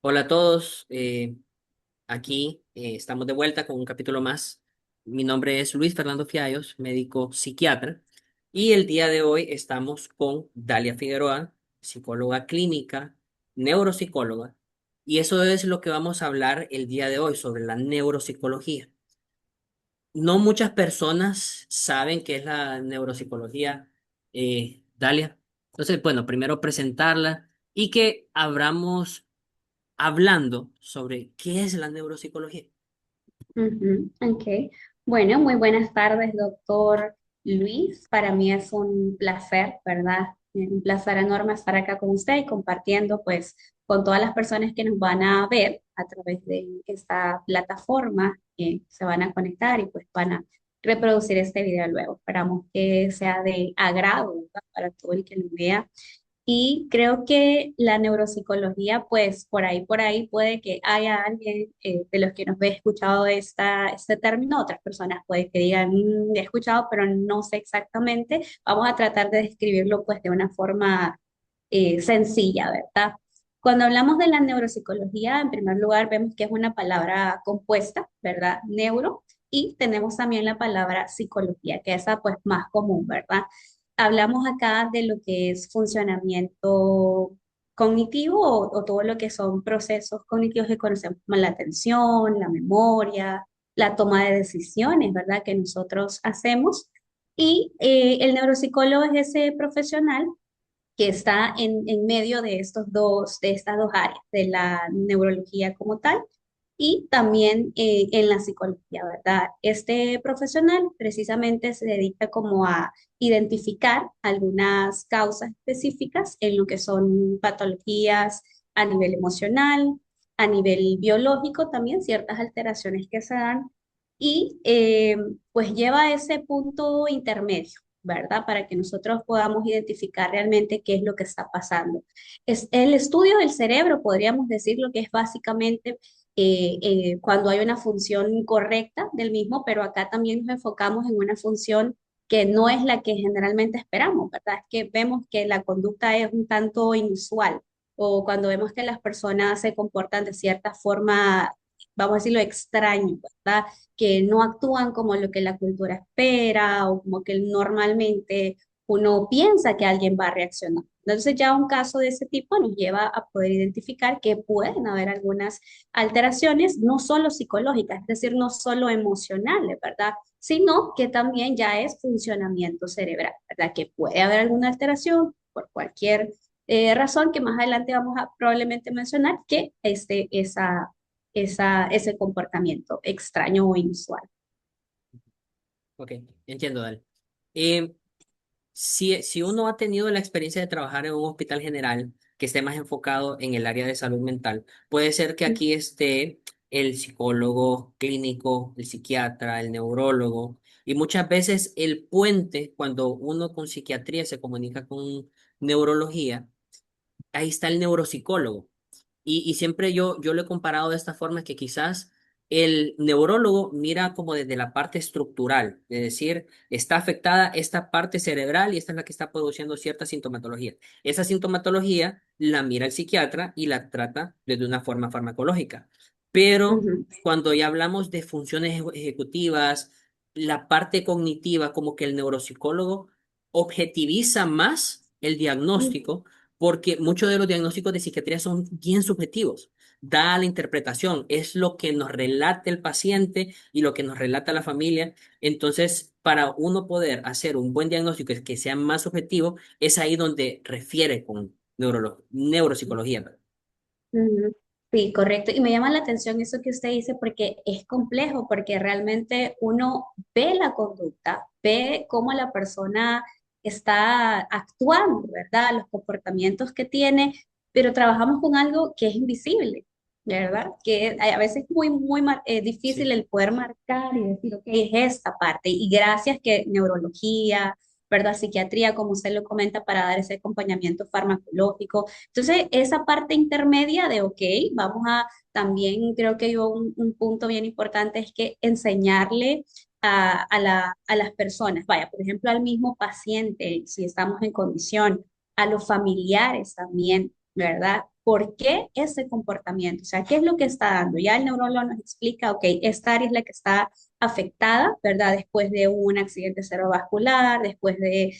Hola a todos, aquí estamos de vuelta con un capítulo más. Mi nombre es Luis Fernando Fiallos, médico psiquiatra, y el día de hoy estamos con Dalia Figueroa, psicóloga clínica, neuropsicóloga, y eso es lo que vamos a hablar el día de hoy sobre la neuropsicología. No muchas personas saben qué es la neuropsicología, Dalia. Entonces, bueno, primero presentarla y que abramos hablando sobre qué es la neuropsicología. Ujú, ok. Bueno, muy buenas tardes, doctor Luis. Para mí es un placer, ¿verdad? Un placer enorme estar acá con usted y compartiendo, pues, con todas las personas que nos van a ver a través de esta plataforma, se van a conectar y pues van a reproducir este video luego. Esperamos que sea de agrado, ¿verdad? Para todo el que lo vea. Y creo que la neuropsicología, pues por ahí puede que haya alguien de los que nos ve escuchado este término, otras personas puede que digan, he escuchado, pero no sé exactamente. Vamos a tratar de describirlo pues de una forma sencilla, ¿verdad? Cuando hablamos de la neuropsicología, en primer lugar vemos que es una palabra compuesta, ¿verdad? Neuro, y tenemos también la palabra psicología, que es esa pues más común, ¿verdad? Hablamos acá de lo que es funcionamiento cognitivo o todo lo que son procesos cognitivos que conocemos como la atención, la memoria, la toma de decisiones, ¿verdad? Que nosotros hacemos. Y el neuropsicólogo es ese profesional que está en medio de de estas dos áreas, de la neurología como tal y también en la psicología, ¿verdad? Este profesional precisamente se dedica como a identificar algunas causas específicas en lo que son patologías a nivel emocional, a nivel biológico también, ciertas alteraciones que se dan y pues lleva a ese punto intermedio, ¿verdad? Para que nosotros podamos identificar realmente qué es lo que está pasando. Es el estudio del cerebro, podríamos decir, lo que es básicamente cuando hay una función correcta del mismo, pero acá también nos enfocamos en una función que no es la que generalmente esperamos, ¿verdad? Es que vemos que la conducta es un tanto inusual o cuando vemos que las personas se comportan de cierta forma, vamos a decirlo, extraño, ¿verdad? Que no actúan como lo que la cultura espera o como que normalmente uno piensa que alguien va a reaccionar. Entonces ya un caso de ese tipo nos lleva a poder identificar que pueden haber algunas alteraciones, no solo psicológicas, es decir, no solo emocionales, ¿verdad? Sino que también ya es funcionamiento cerebral, ¿verdad? Que puede haber alguna alteración por cualquier razón que más adelante vamos a probablemente mencionar que ese comportamiento extraño o inusual. Ok, entiendo, Dale. Eh, si uno ha tenido la experiencia de trabajar en un hospital general que esté más enfocado en el área de salud mental, puede ser que aquí esté el psicólogo clínico, el psiquiatra, el neurólogo, y muchas veces el puente, cuando uno con psiquiatría se comunica con neurología, ahí está el neuropsicólogo. Y siempre yo lo he comparado de esta forma que quizás el neurólogo mira como desde la parte estructural, es decir, está afectada esta parte cerebral y esta es la que está produciendo cierta sintomatología. Esa sintomatología la mira el psiquiatra y la trata desde una forma farmacológica. Pero Ujú, cuando ya hablamos de funciones ejecutivas, la parte cognitiva, como que el neuropsicólogo objetiviza más el ujú, diagnóstico porque muchos de los diagnósticos de psiquiatría son bien subjetivos. Da la interpretación, es lo que nos relata el paciente y lo que nos relata la familia. Entonces, para uno poder hacer un buen diagnóstico que sea más objetivo, es ahí donde refiere con neuropsicología. ujú. Sí, correcto. Y me llama la atención eso que usted dice porque es complejo, porque realmente uno ve la conducta, ve cómo la persona está actuando, ¿verdad? Los comportamientos que tiene, pero trabajamos con algo que es invisible, ¿verdad? Que a veces es muy difícil Sí. el poder marcar y decir, ok, es esta parte. Y gracias que neurología, ¿verdad? Psiquiatría, como usted lo comenta, para dar ese acompañamiento farmacológico entonces, esa parte intermedia de, ok, vamos a, también creo que yo un punto bien importante es que enseñarle a las personas, vaya, por ejemplo, al mismo paciente, si estamos en condición, a los familiares también, ¿verdad? por qué ese comportamiento, o sea, qué es lo que está dando. Ya el neurólogo nos explica, ok, esta área es la que está afectada, ¿verdad? Después de un accidente cerebrovascular, después de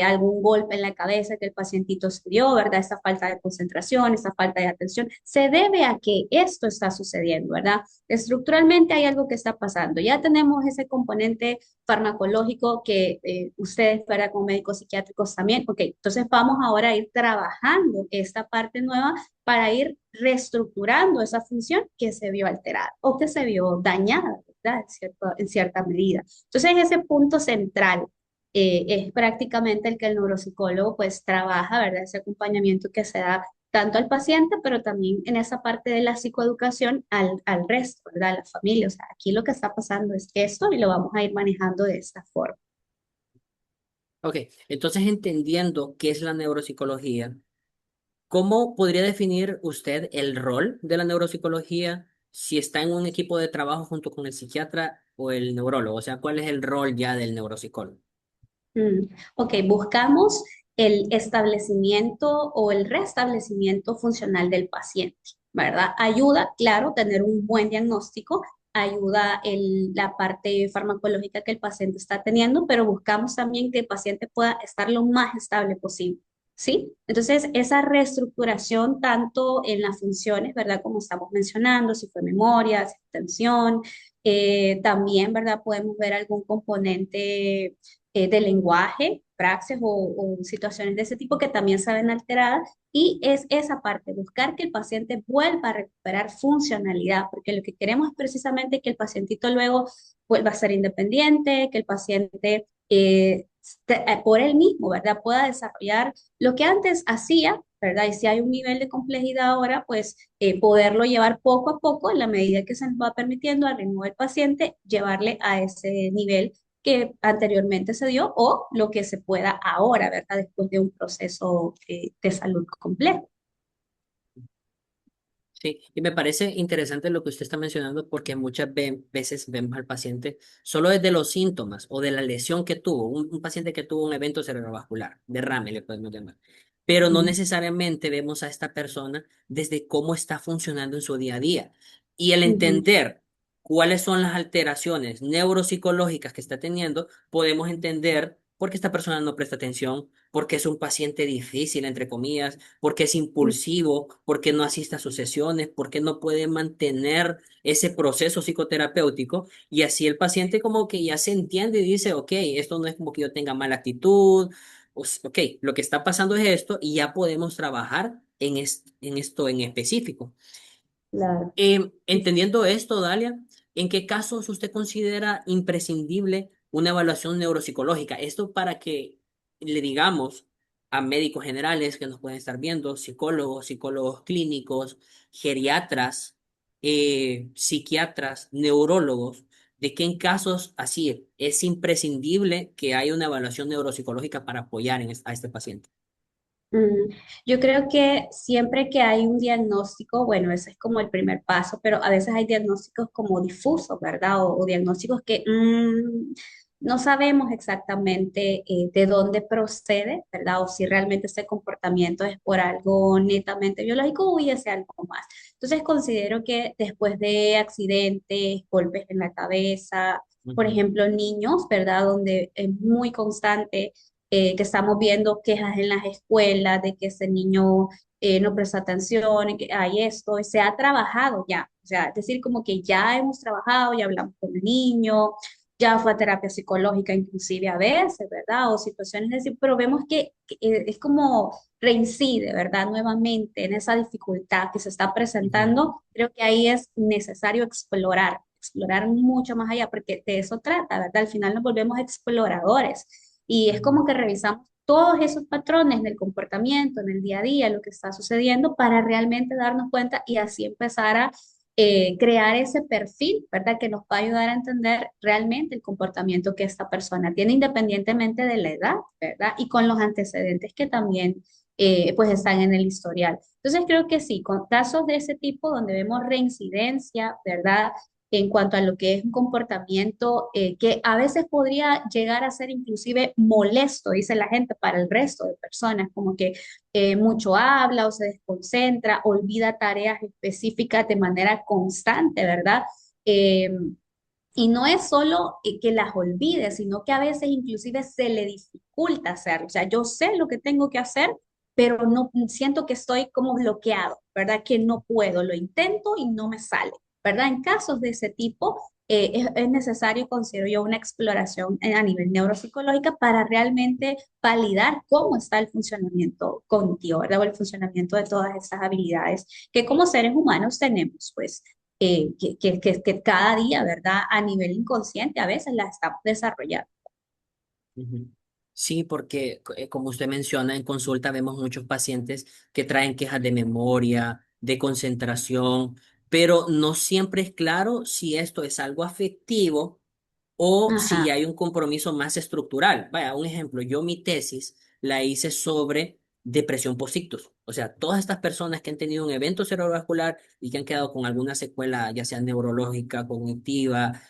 algún golpe en la cabeza que el pacientito se dio, ¿verdad? Esa falta de concentración, esa falta de atención, se debe a que esto está sucediendo, ¿verdad? Estructuralmente hay algo que está pasando. Ya tenemos ese componente farmacológico que ustedes, ¿verdad? Como médicos psiquiátricos también, ok, entonces vamos ahora a ir trabajando esta parte nueva para ir reestructurando esa función que se vio alterada o que se vio dañada, ¿verdad? En cierta medida. Entonces, ese punto central es prácticamente el que el neuropsicólogo pues trabaja, ¿verdad? Ese acompañamiento que se da tanto al paciente, pero también en esa parte de la psicoeducación al resto, ¿verdad? A la familia. O sea, aquí lo que está pasando es esto y lo vamos a ir manejando de esta forma. Ok, entonces entendiendo qué es la neuropsicología, ¿cómo podría definir usted el rol de la neuropsicología si está en un equipo de trabajo junto con el psiquiatra o el neurólogo? O sea, ¿cuál es el rol ya del neuropsicólogo? Ok, buscamos el establecimiento o el restablecimiento funcional del paciente, ¿verdad? Ayuda, claro, tener un buen diagnóstico, ayuda la parte farmacológica que el paciente está teniendo, pero buscamos también que el paciente pueda estar lo más estable posible, ¿sí? Entonces, esa reestructuración tanto en las funciones, ¿verdad? Como estamos mencionando, si fue memoria, si fue atención, también, ¿verdad? Podemos ver algún componente de lenguaje, praxis o situaciones de ese tipo que también se ven alteradas. Y es esa parte, buscar que el paciente vuelva a recuperar funcionalidad, porque lo que queremos es precisamente que el pacientito luego vuelva a ser independiente, que el paciente por él mismo, ¿verdad? Pueda desarrollar lo que antes hacía, ¿verdad? Y si hay un nivel de complejidad ahora, pues poderlo llevar poco a poco en la medida que se nos va permitiendo al ritmo del paciente, llevarle a ese nivel que anteriormente se dio o lo que se pueda ahora, ¿verdad? Después de un proceso de salud complejo. Sí, y me parece interesante lo que usted está mencionando porque muchas veces vemos al paciente solo desde los síntomas o de la lesión que tuvo, un paciente que tuvo un evento cerebrovascular, derrame le podemos llamar, pero no Mm, necesariamente vemos a esta persona desde cómo está funcionando en su día a día. Y el ujú, entender cuáles son las alteraciones neuropsicológicas que está teniendo, podemos entender por qué esta persona no presta atención, por qué es un paciente difícil, entre comillas, porque es mm, impulsivo, porque no asiste a sus sesiones, porque no puede mantener ese proceso psicoterapéutico y así el paciente como que ya se entiende y dice, ok, esto no es como que yo tenga mala actitud, ok, lo que está pasando es esto y ya podemos trabajar en esto en específico. claro. Entendiendo esto, Dalia, ¿en qué casos usted considera imprescindible una evaluación neuropsicológica? Esto para que le digamos a médicos generales que nos pueden estar viendo, psicólogos, psicólogos clínicos, geriatras, psiquiatras, neurólogos, de que en casos así es imprescindible que haya una evaluación neuropsicológica para apoyar a este paciente. Mm, Yo creo que siempre que hay un diagnóstico, bueno, ese es como el primer paso, pero a veces hay diagnósticos como difusos, ¿verdad? O diagnósticos que no sabemos exactamente de dónde procede, ¿verdad? O si realmente ese comportamiento es por algo netamente biológico o hubiese algo más. Entonces considero que después de accidentes, golpes en la cabeza, por Ujú. ejemplo, niños, ¿verdad? Donde es muy constante que estamos viendo quejas en las escuelas de que ese niño no presta atención, y que hay esto, y se ha trabajado ya, o sea, es decir, como que ya hemos trabajado, ya hablamos con el niño, ya fue a terapia psicológica inclusive a veces, ¿verdad? O situaciones así, pero vemos que es como reincide, ¿verdad? Nuevamente en esa dificultad que se está Ujú. presentando, creo que ahí es necesario explorar mucho más allá, porque de eso trata, ¿verdad? Al final nos volvemos exploradores y es Ujú. como que revisamos todos esos patrones del comportamiento en el día a día, lo que está sucediendo, para realmente darnos cuenta y así empezar a crear ese perfil, ¿verdad? Que nos va a ayudar a entender realmente el comportamiento que esta persona tiene independientemente de la edad, ¿verdad? Y con los antecedentes que también pues están en el historial. Entonces creo que sí, con casos de ese tipo donde vemos reincidencia, ¿verdad? en cuanto a lo que es un comportamiento que a veces podría llegar a ser inclusive molesto, dice la gente, para el resto de personas, como que mucho habla o se desconcentra, olvida tareas específicas de manera constante, ¿verdad? Eh, y no es solo que las olvide, sino que a veces inclusive se le dificulta hacerlo. O sea, yo sé lo que tengo que hacer, pero no siento que estoy como bloqueado, ¿verdad? Que no puedo, lo intento y no me sale, ¿verdad? En casos de ese tipo, es necesario, considero yo, una exploración a nivel neuropsicológica para realmente validar cómo está el funcionamiento cognitivo, ¿verdad? O el funcionamiento de todas esas habilidades que como seres humanos tenemos, pues que cada día, ¿verdad? A nivel inconsciente a veces las estamos desarrollando. Ujú. Sí, porque como usted menciona, en consulta vemos muchos pacientes que traen quejas de memoria, de concentración, pero no siempre es claro si esto es algo afectivo o si Ajá. ya hay un compromiso más estructural. Vaya, un ejemplo, yo mi tesis la hice sobre depresión post-ictus. O sea, todas estas personas que han tenido un evento cerebrovascular y que han quedado con alguna secuela, ya sea neurológica, cognitiva,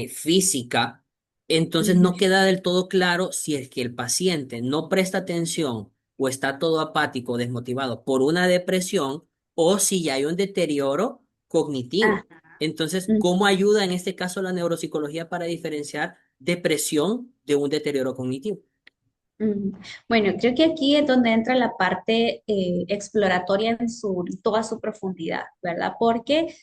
física, entonces no Ujú. queda del todo claro si es que el paciente no presta atención o está todo apático, desmotivado por una depresión o si ya hay un deterioro cognitivo. Ajá. Entonces, ¿cómo Ujú. ayuda en este caso la neuropsicología para diferenciar depresión de un deterioro cognitivo? Mm. Bueno, creo que aquí es donde entra la parte exploratoria en toda su profundidad, ¿verdad? Porque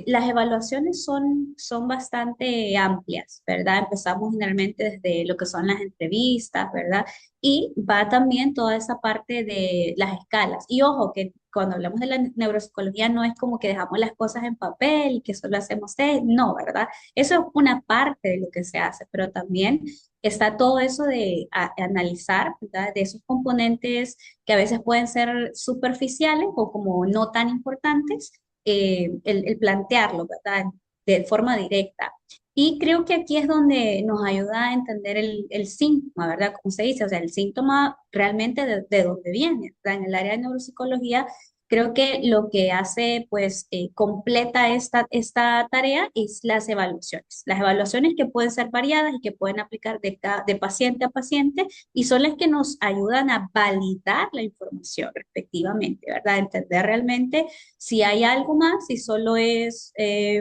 las evaluaciones son bastante amplias, ¿verdad? Empezamos generalmente desde lo que son las entrevistas, ¿verdad? Y va también toda esa parte de las escalas. Y ojo, que cuando hablamos de la neuropsicología no es como que dejamos las cosas en papel y que solo hacemos test, no, ¿verdad? Eso es una parte de lo que se hace, pero también está todo eso de analizar, ¿verdad? De esos componentes que a veces pueden ser superficiales o como no tan importantes, el plantearlo, ¿verdad? De forma directa. Y creo que aquí es donde nos ayuda a entender el síntoma, ¿verdad? Como se dice, o sea, el síntoma realmente de dónde viene, ¿verdad? En el área de neuropsicología, creo que lo que hace, pues, completa esta tarea es las evaluaciones que pueden ser variadas y que pueden aplicar de paciente a paciente y son las que nos ayudan a validar la información respectivamente, ¿verdad? Entender realmente si hay algo más, si solo es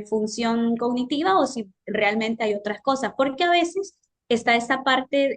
función cognitiva o si realmente hay otras cosas, porque a veces está esta parte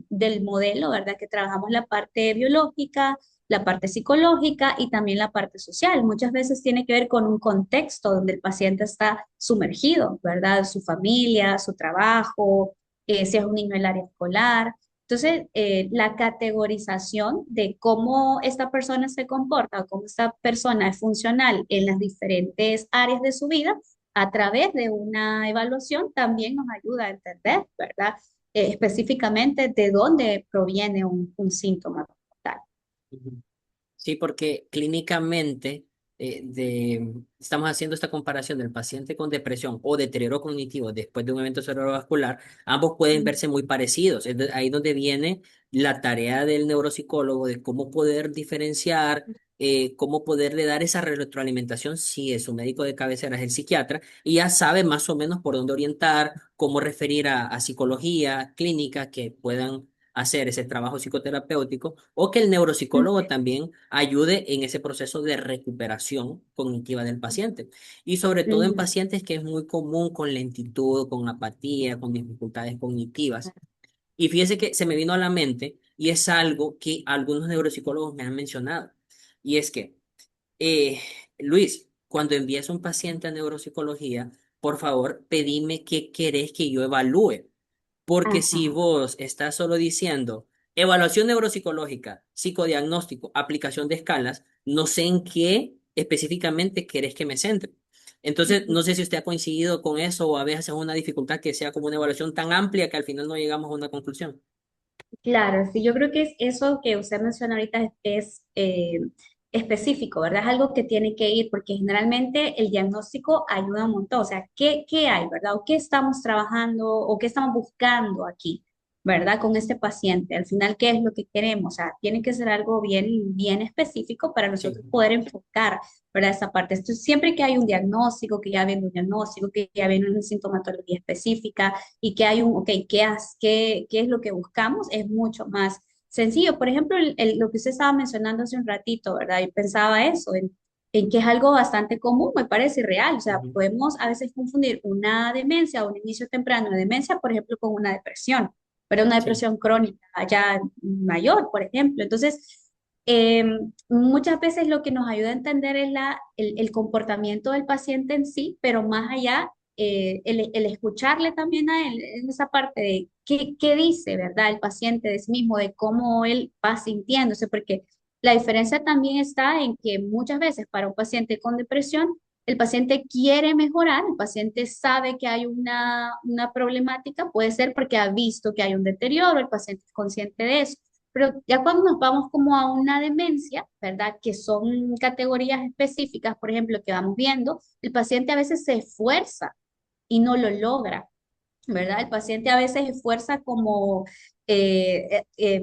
del modelo, ¿verdad? Que trabajamos la parte biológica, la parte psicológica y también la parte social. Muchas veces tiene que ver con un contexto donde el paciente está sumergido, ¿verdad? Su familia, su trabajo, si es un niño en el área escolar. Entonces, la categorización de cómo esta persona se comporta o cómo esta persona es funcional en las diferentes áreas de su vida a través de una evaluación también nos ayuda a entender, ¿verdad? Específicamente de dónde proviene un síntoma como tal. Ujú. Sí, porque clínicamente estamos haciendo esta comparación del paciente con depresión o deterioro cognitivo después de un evento cerebrovascular, ambos pueden verse muy parecidos. Ahí donde viene la tarea del neuropsicólogo de cómo poder diferenciar, cómo poderle dar esa retroalimentación si es su médico de cabecera, es el psiquiatra, y ya sabe más o menos por dónde orientar, cómo referir a psicología clínica que puedan hacer ese trabajo psicoterapéutico o que el neuropsicólogo también ayude en ese proceso de recuperación cognitiva del paciente. Y sobre todo en Ujú. pacientes que es muy común con lentitud, con apatía, con dificultades cognitivas. Y fíjese que se me vino a la mente y es algo que algunos neuropsicólogos me han mencionado. Y es que, eh, Luis, cuando envíes un paciente a neuropsicología, por favor, pedime qué querés que yo evalúe. Porque si Ajá. vos estás solo diciendo evaluación neuropsicológica, psicodiagnóstico, aplicación de escalas, no sé en qué específicamente querés que me centre. Entonces, no sé si usted ha coincidido con eso o a veces es una dificultad que sea como una evaluación tan amplia que al final no llegamos a una conclusión. Claro, sí, yo creo que es eso que usted menciona ahorita específico, ¿verdad? Es algo que tiene que ir, porque generalmente el diagnóstico ayuda un montón. O sea, ¿qué hay, verdad? ¿O qué estamos trabajando o qué estamos buscando aquí? ¿verdad? Con este paciente. Al final, ¿qué es lo que queremos? O sea, tiene que ser algo bien, bien específico para Sí. nosotros poder enfocar, ¿verdad? Esa parte. Entonces, siempre que hay un diagnóstico, que ya viene un diagnóstico, que ya viene una sintomatología específica y que hay un, ok, ¿qué es lo que buscamos? Es mucho más sencillo. Por ejemplo, lo que usted estaba mencionando hace un ratito, ¿verdad? Y pensaba eso, en que es algo bastante común, me parece real. O sea, Ujú. podemos a veces confundir una demencia o un inicio temprano de demencia, por ejemplo, con una depresión, pero una Sí. depresión crónica ya mayor, por ejemplo. Entonces, eh, muchas veces lo que nos ayuda a entender es el comportamiento del paciente en sí, pero más allá, el escucharle también a él, en esa parte de qué dice, ¿verdad? El paciente de sí mismo, de cómo él va sintiéndose, porque la diferencia también está en que muchas veces para un paciente con depresión, el paciente quiere mejorar, el paciente sabe que hay una problemática, puede ser porque ha visto que hay un deterioro, el paciente es consciente de eso. Pero ya cuando nos vamos como a una demencia, ¿verdad? Que son categorías específicas, por ejemplo, que vamos viendo, el paciente a veces se esfuerza y no lo logra. ¿Verdad? El paciente a veces esfuerza como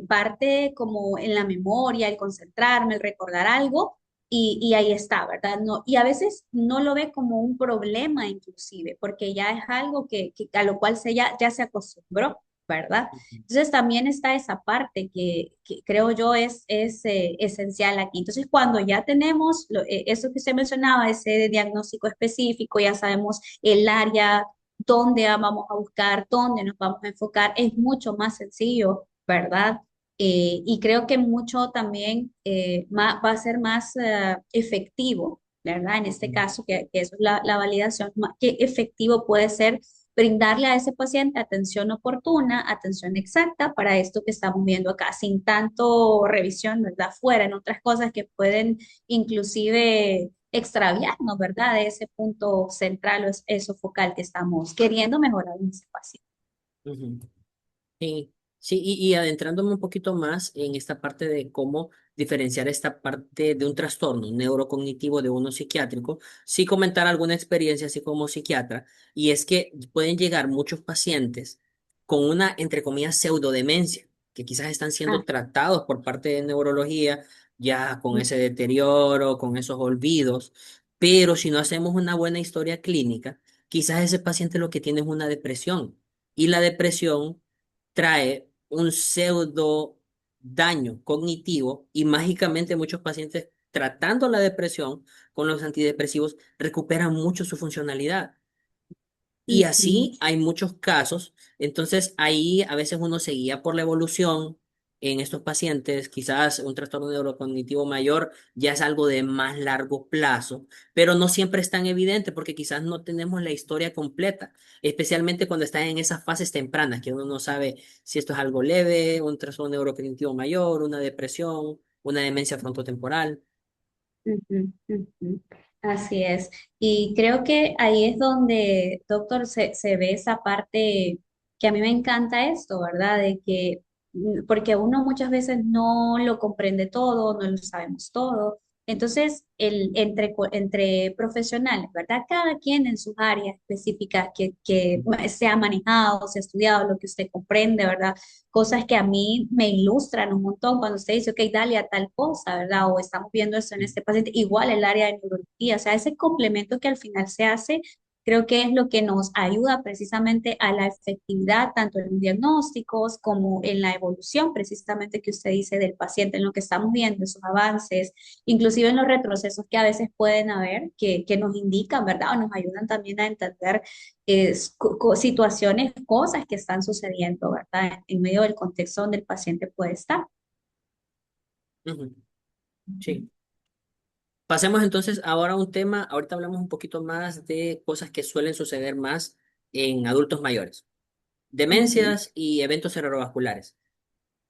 parte como en la memoria, el concentrarme, el recordar algo, y ahí está, ¿verdad? No, y a veces no lo ve como un problema inclusive, porque ya es algo a lo cual ya se acostumbró, ¿verdad? Ujú. Entonces también está esa parte que creo yo es esencial aquí. Entonces cuando ya tenemos eso que usted mencionaba, ese diagnóstico específico, ya sabemos el área dónde vamos a buscar, dónde nos vamos a enfocar, es mucho más sencillo, ¿verdad? Y creo que mucho también va a ser más efectivo, ¿verdad? En este caso, que eso es la validación, qué efectivo puede ser brindarle a ese paciente atención oportuna, atención exacta para esto que estamos viendo acá, sin tanto revisión, ¿verdad? Fuera en otras cosas que pueden inclusive extraviarnos, ¿verdad? De ese punto central o eso focal que estamos queriendo mejorar en ese paciente. Ujú. Sí, sí, y adentrándome un poquito más en esta parte de cómo diferenciar esta parte de un trastorno neurocognitivo de uno psiquiátrico, sí comentar alguna experiencia así como psiquiatra, y es que pueden llegar muchos pacientes con una, entre comillas, pseudodemencia, que quizás están Ah, siendo tratados por parte de neurología, ya con mm, ese deterioro, con esos olvidos, pero si no hacemos una buena historia clínica, quizás ese paciente lo que tiene es una depresión. Y la depresión trae un pseudo daño cognitivo y mágicamente muchos pacientes tratando la depresión con los antidepresivos recuperan mucho su funcionalidad. Y ujú, así hay muchos casos. Entonces ahí a veces uno se guía por la evolución en estos pacientes. Quizás un trastorno neurocognitivo mayor ya es algo de más largo plazo, pero no siempre es tan evidente porque quizás no tenemos la historia completa, especialmente cuando están en esas fases tempranas, que uno no sabe si esto es algo leve, un trastorno neurocognitivo mayor, una depresión, una demencia frontotemporal. ujú, ujú. Así es. Y creo que ahí es donde, doctor, se ve esa parte que a mí me encanta esto, ¿verdad? De que, porque uno muchas veces no lo comprende todo, no lo sabemos todo. Entonces, entre profesionales, ¿verdad? Cada quien en sus áreas específicas que se ha manejado, se ha estudiado, lo que usted comprende, ¿verdad? Cosas que a mí me ilustran un montón cuando usted dice, ok, dale a tal cosa, ¿verdad? O estamos viendo eso en este paciente, igual el área de neurología, o sea, ese complemento que al final se hace, creo que es lo que nos ayuda precisamente a la efectividad, tanto en los diagnósticos como en la evolución, precisamente que usted dice del paciente, en lo que estamos viendo, esos avances, inclusive en los retrocesos que a veces pueden haber, que nos indican, ¿verdad? O nos ayudan también a entender situaciones, cosas que están sucediendo, ¿verdad? En medio del contexto donde el paciente puede estar. Ujú. Ujú, Sí. Pasemos entonces ahora a un tema, ahorita hablamos un poquito más de cosas que suelen suceder más en adultos mayores, ujú, demencias y eventos cerebrovasculares.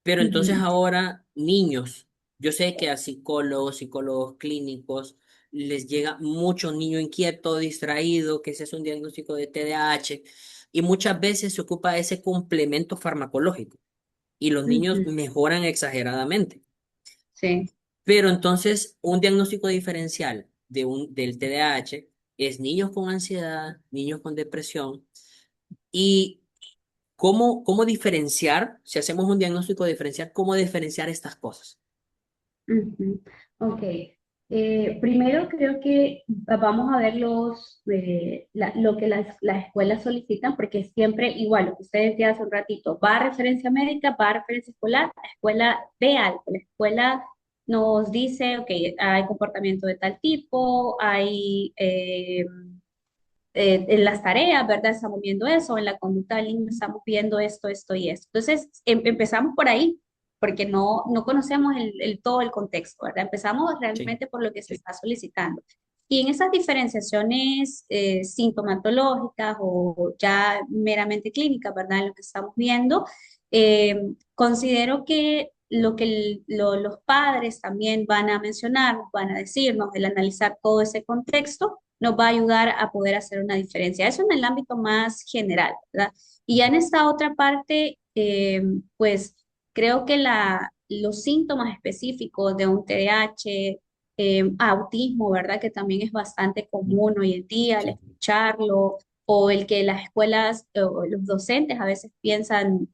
Pero entonces ujú, ahora, niños, yo sé que a psicólogos, psicólogos clínicos, les llega mucho niño inquieto, distraído, que ese es un diagnóstico de TDAH, y muchas veces se ocupa ese complemento farmacológico, y los niños ujú. mejoran exageradamente. Sí, Pero entonces, un diagnóstico diferencial del TDAH es niños con ansiedad, niños con depresión, y ¿Cómo diferenciar, si hacemos un diagnóstico diferencial, cómo diferenciar estas cosas? Ujú. Ok. Primero creo que vamos a ver lo que las escuelas solicitan, porque siempre, igual, lo que usted decía hace un ratito, va a referencia médica, va a referencia escolar, la escuela ve algo, la escuela nos dice, ok, hay comportamiento de tal tipo, hay en las tareas, ¿verdad? Estamos viendo eso, en la conducta del niño estamos viendo esto, esto y esto. Entonces, empezamos por ahí, porque no conocemos todo el contexto, ¿verdad? Empezamos Sí, realmente por lo que se está solicitando. Y en esas diferenciaciones sintomatológicas o ya meramente clínicas, ¿verdad? En lo que estamos viendo, considero que los padres también van a mencionar, van a decirnos, el analizar todo ese contexto nos va a ayudar a poder hacer una diferencia. Eso en el ámbito más general, ¿verdad? Y ya en esta otra parte, pues creo que los síntomas específicos de un TDAH, autismo, ¿verdad? Que también es bastante común hoy en día al sí. escucharlo, o el que las escuelas o los docentes a veces piensan,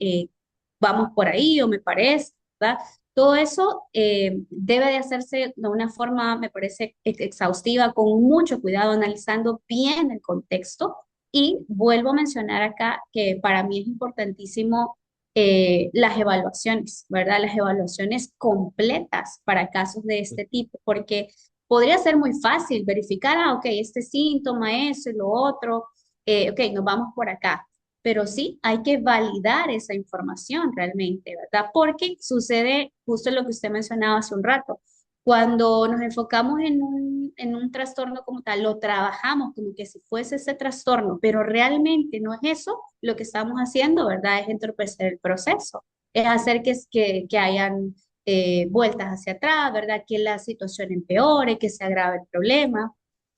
vamos por ahí o me parece, ¿verdad? Todo eso debe de hacerse de una forma, me parece, exhaustiva, con mucho cuidado, analizando bien el contexto. Y vuelvo a mencionar acá que para mí es importantísimo las evaluaciones, ¿verdad? Las evaluaciones completas para casos de este tipo, porque podría ser muy fácil verificar, ok, este síntoma, eso y lo otro, ok, nos vamos por acá, pero sí hay que validar esa información realmente, ¿verdad? Porque sucede justo lo que usted mencionaba hace un rato. Cuando nos enfocamos en un trastorno como tal, lo trabajamos como que si fuese ese trastorno, pero realmente no es eso lo que estamos haciendo, ¿verdad? Es entorpecer el proceso, es hacer que hayan vueltas hacia atrás, ¿verdad? Que la situación empeore, que se agrave el problema,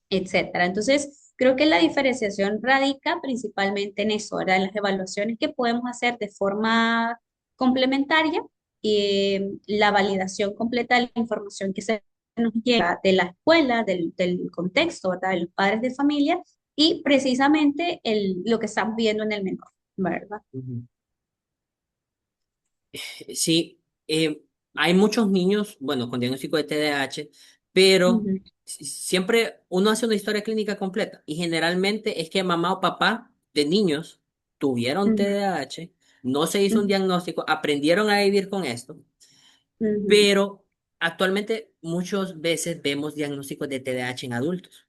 etcétera. Entonces, creo que la diferenciación radica principalmente en eso, ¿verdad? En las evaluaciones que podemos hacer de forma complementaria y la validación completa de la información que se nos llega de la escuela, del contexto, ¿verdad? De los padres de familia y precisamente lo que estamos viendo en el menor, ¿verdad? Ujú. Sí, hay muchos niños, bueno, con diagnóstico de TDAH, pero Ujú, siempre uno hace una historia clínica completa y generalmente es que mamá o papá de niños tuvieron ujú, TDAH, no se hizo un ujú, diagnóstico, aprendieron a vivir con esto, ujú, pero actualmente muchas veces vemos diagnósticos de TDAH en adultos.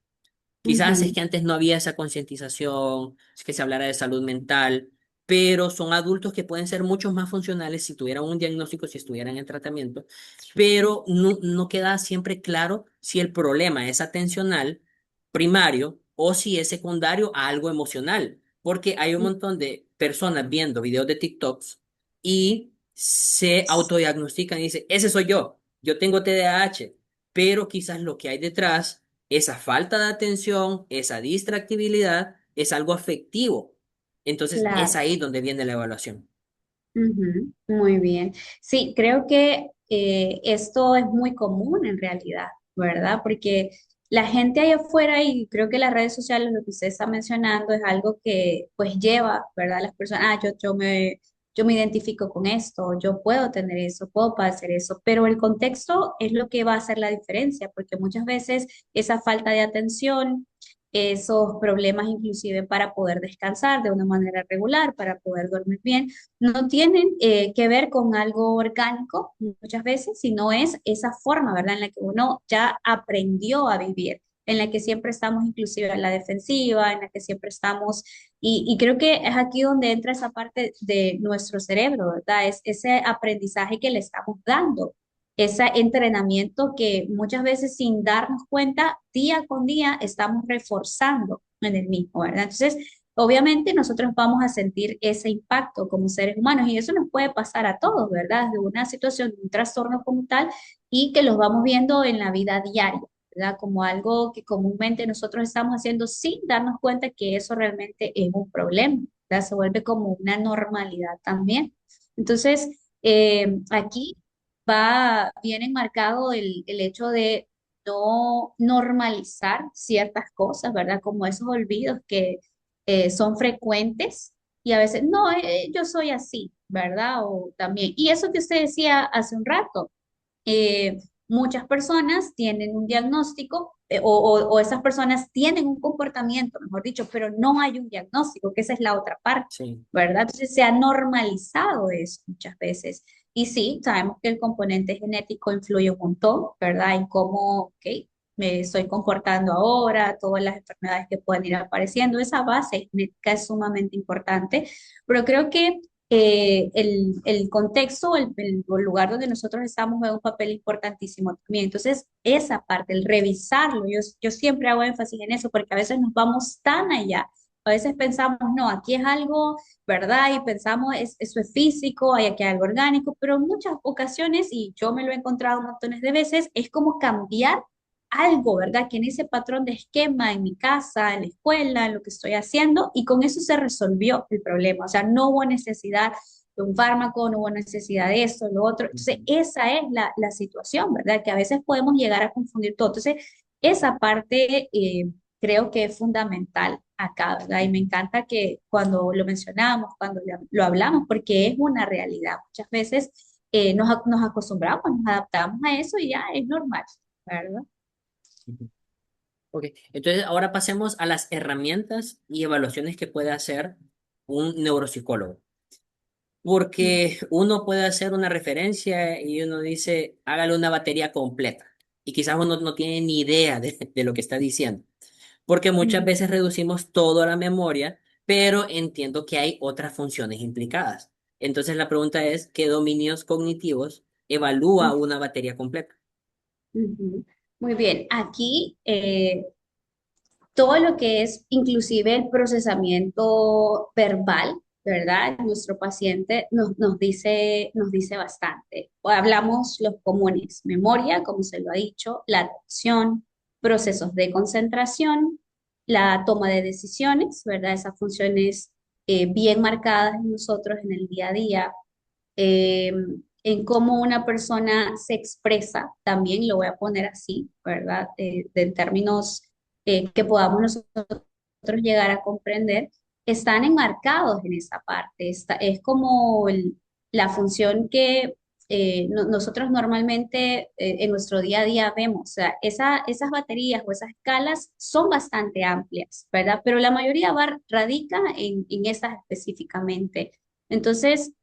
Quizás es ujú, que antes no había esa concientización, es que se hablara de salud mental, pero son adultos que pueden ser mucho más funcionales si tuvieran un diagnóstico, si estuvieran en tratamiento, pero no queda siempre claro si el problema es atencional, primario, o si es secundario a algo emocional, porque hay un ujú. montón de personas viendo videos de TikToks y se autodiagnostican y dicen, ese soy yo tengo TDAH, pero quizás lo que hay detrás, esa falta de atención, esa distractibilidad, es algo afectivo. Entonces, es Claro. ahí donde viene la evaluación. Ujú, muy bien. Sí, creo que esto es muy común en realidad, ¿verdad? Porque la gente allá afuera, y creo que las redes sociales, lo que usted está mencionando, es algo que pues lleva, ¿verdad? Las personas, yo me identifico con esto, yo puedo tener eso, puedo padecer eso, pero el contexto es lo que va a hacer la diferencia, porque muchas veces esa falta de atención, esos problemas inclusive para poder descansar de una manera regular, para poder dormir bien, no tienen que ver con algo orgánico muchas veces, sino es esa forma, ¿verdad? En la que uno ya aprendió a vivir, en la que siempre estamos inclusive a la defensiva, en la que siempre estamos, y creo que es aquí donde entra esa parte de nuestro cerebro, ¿verdad? Es ese aprendizaje que le estamos dando, ese entrenamiento que muchas veces sin darnos cuenta, día con día, estamos reforzando en el mismo, ¿verdad? Entonces, obviamente nosotros vamos a sentir ese impacto como seres humanos y eso nos puede pasar a todos, ¿verdad? De una situación, de un trastorno como tal y que los vamos viendo en la vida diaria, ¿verdad? Como algo que comúnmente nosotros estamos haciendo sin darnos cuenta que eso realmente es un problema, ¿verdad? Se vuelve como una normalidad también. Entonces, aquí viene enmarcado el hecho de no normalizar ciertas cosas, ¿verdad? Como esos olvidos que son frecuentes Y a veces, no, yo soy así, ¿verdad? O también, y eso que usted decía hace un rato, eh, muchas personas tienen un diagnóstico o esas personas tienen un comportamiento, mejor dicho, pero no hay un diagnóstico, que esa es la otra parte, Sí. ¿verdad? Entonces se ha normalizado eso muchas veces. Y sí, sabemos que el componente genético influye un montón, ¿verdad? En cómo, ok, me estoy comportando ahora, todas las enfermedades que pueden ir apareciendo. Esa base genética es sumamente importante, pero creo que el contexto, el lugar donde nosotros estamos juega un papel importantísimo también. Entonces, esa parte, el revisarlo, yo siempre hago énfasis en eso porque a veces nos vamos tan allá. A veces pensamos, no, aquí es algo, ¿verdad? Y pensamos, eso es físico, hay aquí algo orgánico, pero en muchas ocasiones, y yo me lo he encontrado montones de veces, es como cambiar algo, ¿verdad? Que en ese patrón de esquema en mi casa, en la escuela, en lo que estoy haciendo, y con eso se resolvió el problema. O sea, no hubo necesidad de un fármaco, no hubo necesidad de esto, lo otro. Entonces, Ujú. esa es la situación, ¿verdad? Que a veces podemos llegar a confundir todo. Entonces, esa parte creo que es fundamental acá, ¿verdad? Y me Ujú. encanta que cuando lo mencionamos, cuando lo hablamos, porque es una realidad. Muchas veces nos acostumbramos, nos adaptamos a eso y ya es normal, ¿verdad? Ujú. Ok, entonces ahora pasemos a las herramientas y evaluaciones que puede hacer un neuropsicólogo. Porque uno puede hacer una referencia y uno dice, hágale una batería completa. Y quizás uno no tiene ni idea de lo que está diciendo. Porque muchas Ujú, veces reducimos todo a la memoria, pero entiendo que hay otras funciones implicadas. Entonces la pregunta es, ¿qué dominios cognitivos evalúa ujú, una batería completa? ujú. Muy bien, aquí todo lo que es inclusive el procesamiento verbal, ¿verdad? Nuestro paciente nos dice bastante. Hablamos los comunes, memoria, como se lo ha dicho, la atención, procesos de concentración, la toma de decisiones, ¿verdad? Esas funciones bien marcadas en nosotros en el día a día, eh, en cómo una persona se expresa, también lo voy a poner así, ¿verdad? De términos que podamos nosotros llegar a comprender, están enmarcados en esa parte. Es como la función que nosotros normalmente en nuestro día a día vemos. O sea, esas baterías o esas escalas son bastante amplias, ¿verdad? Pero la mayoría radica en esas específicamente. Entonces,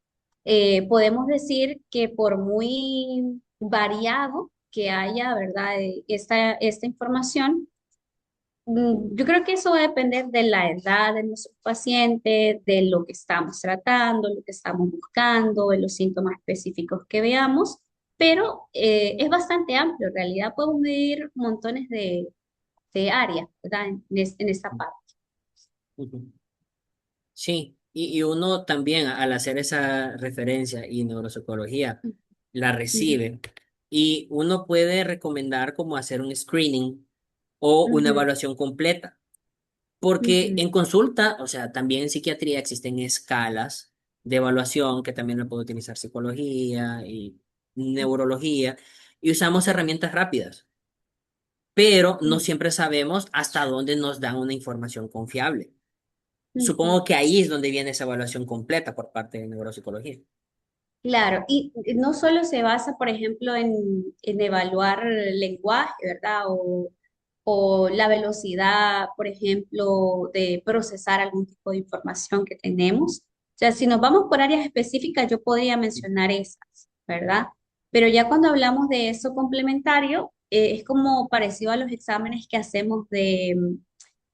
podemos decir que por muy variado que haya, ¿verdad? Esta información, yo creo que eso va a depender de la edad de nuestro paciente, de lo que estamos tratando, lo que estamos buscando, de los síntomas específicos que veamos, pero es bastante amplio. En realidad podemos medir montones de áreas, ¿verdad? En esa parte. Ujú. Sí, y uno también al hacer esa referencia y neuropsicología la Ujú, recibe y uno puede recomendar como hacer un screening o una ujú, evaluación completa, porque ujú, en consulta, o sea, también en psiquiatría existen escalas de evaluación que también lo puede utilizar psicología y neurología y usamos herramientas rápidas, pero no ujú, siempre sabemos hasta dónde nos dan una información confiable. ujú. Supongo que ahí es donde viene esa evaluación completa por parte de neuropsicología. Claro, y no solo se basa, por ejemplo, en evaluar el lenguaje, ¿verdad? O la velocidad, por ejemplo, de procesar algún tipo de información que tenemos. O sea, si nos vamos por áreas específicas, yo podría mencionar esas, ¿verdad? Pero ya cuando hablamos de eso complementario, es como parecido a los exámenes que hacemos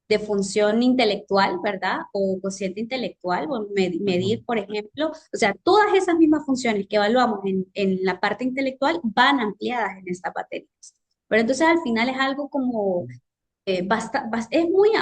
de función intelectual, ¿verdad? O cociente intelectual, o Ujú. medir, por ejemplo. O sea, todas esas mismas funciones que evaluamos en la parte intelectual van ampliadas en estas materias. Pero entonces al final es algo como, es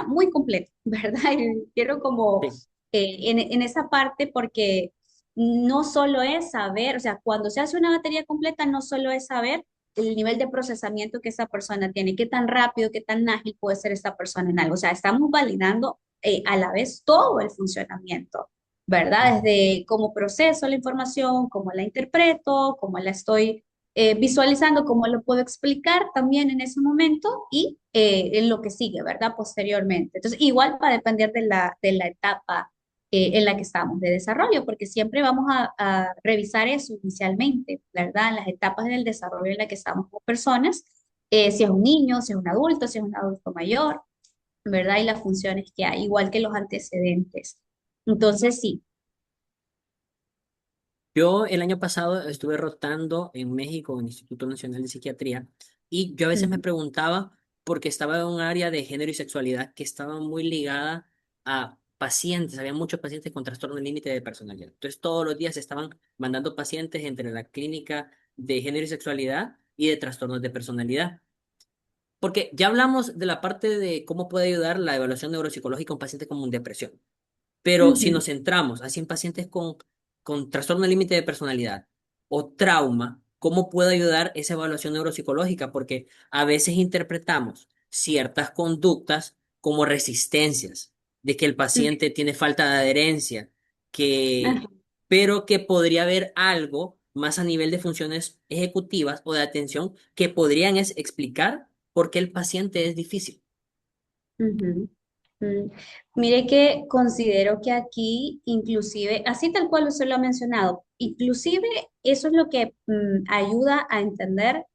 muy completo, ¿verdad? Y quiero como Sí. en esa parte porque no solo es saber, o sea, cuando se hace una batería completa, no solo es saber el nivel de procesamiento que esa persona tiene, qué tan rápido, qué tan ágil puede ser esta persona en algo. O sea, estamos validando a la vez todo el funcionamiento, ¿verdad? Ujú. Desde cómo proceso la información, cómo la interpreto, cómo la estoy visualizando, cómo lo puedo explicar también en ese momento y en lo que sigue, ¿verdad? Posteriormente. Entonces, igual va a depender de la etapa en la que estamos de desarrollo, porque siempre vamos a revisar eso inicialmente, ¿verdad? En las etapas del desarrollo en la que estamos como personas, si es un niño, si es un adulto, si es un adulto mayor, ¿verdad? Y las funciones que hay, igual que los antecedentes. Entonces, sí. Yo el año pasado estuve rotando en México, en el Instituto Nacional de Psiquiatría, y yo a veces me Ujú, preguntaba, porque estaba en un área de género y sexualidad que estaba muy ligada a pacientes, había muchos pacientes con trastorno límite de personalidad. Entonces todos los días se estaban mandando pacientes entre la clínica de género y sexualidad y de trastornos de personalidad. Porque ya hablamos de la parte de cómo puede ayudar la evaluación neuropsicológica a un paciente con depresión. Pero si ujú, nos centramos así en pacientes con trastorno límite de personalidad o trauma, ¿cómo puede ayudar esa evaluación neuropsicológica? Porque a veces interpretamos ciertas conductas como resistencias, de que el ujú, paciente tiene falta de adherencia, ajá, pero que podría haber algo más a nivel de funciones ejecutivas o de atención que podrían explicar por qué el paciente es difícil. ujú. Mm, Mire que considero que aquí, inclusive, así tal cual usted lo ha mencionado, inclusive eso es lo que ayuda a entender,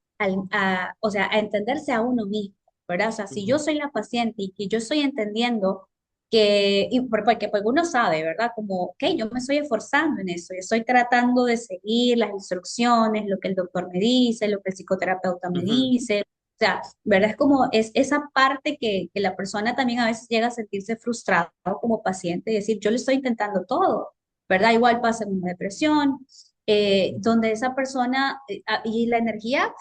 o sea, a entenderse a uno mismo, ¿verdad? O sea, si yo Ujú, soy la paciente y que yo estoy entendiendo que, porque pues uno sabe, ¿verdad? Como, ok, yo me estoy esforzando en eso, yo estoy tratando de seguir las instrucciones, lo que el doctor me dice, lo que el psicoterapeuta me ujú, dice. O sea, ¿verdad? Es como es esa parte que la persona también a veces llega a sentirse frustrado como paciente y decir, yo le estoy intentando todo, ¿verdad? Igual pasa en una depresión, donde esa persona y la energía,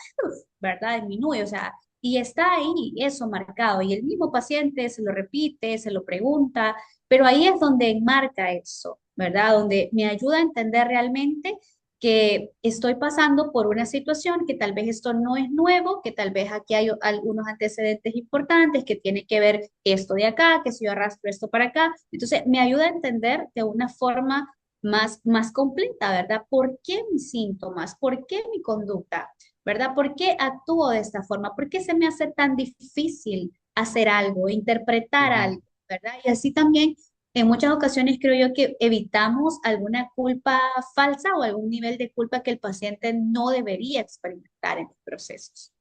¿verdad? Disminuye, o sea, y está ahí eso marcado y el mismo paciente se lo repite, se lo pregunta, pero ahí es donde enmarca eso, ¿verdad? Donde me ayuda a entender realmente que estoy pasando por una situación que tal vez esto no es nuevo, que tal vez aquí hay algunos antecedentes importantes que tiene que ver esto de acá, que si yo arrastro esto para acá. Entonces, me ayuda a entender de una forma más completa, ¿verdad? ¿Por qué mis síntomas? ¿Por qué mi conducta? ¿Verdad? ¿Por qué actúo de esta forma? ¿Por qué se me hace tan difícil hacer algo, interpretar ujú, algo? ¿Verdad? Y así también en muchas ocasiones creo yo que evitamos alguna culpa falsa o algún nivel de culpa que el paciente no debería experimentar en los procesos,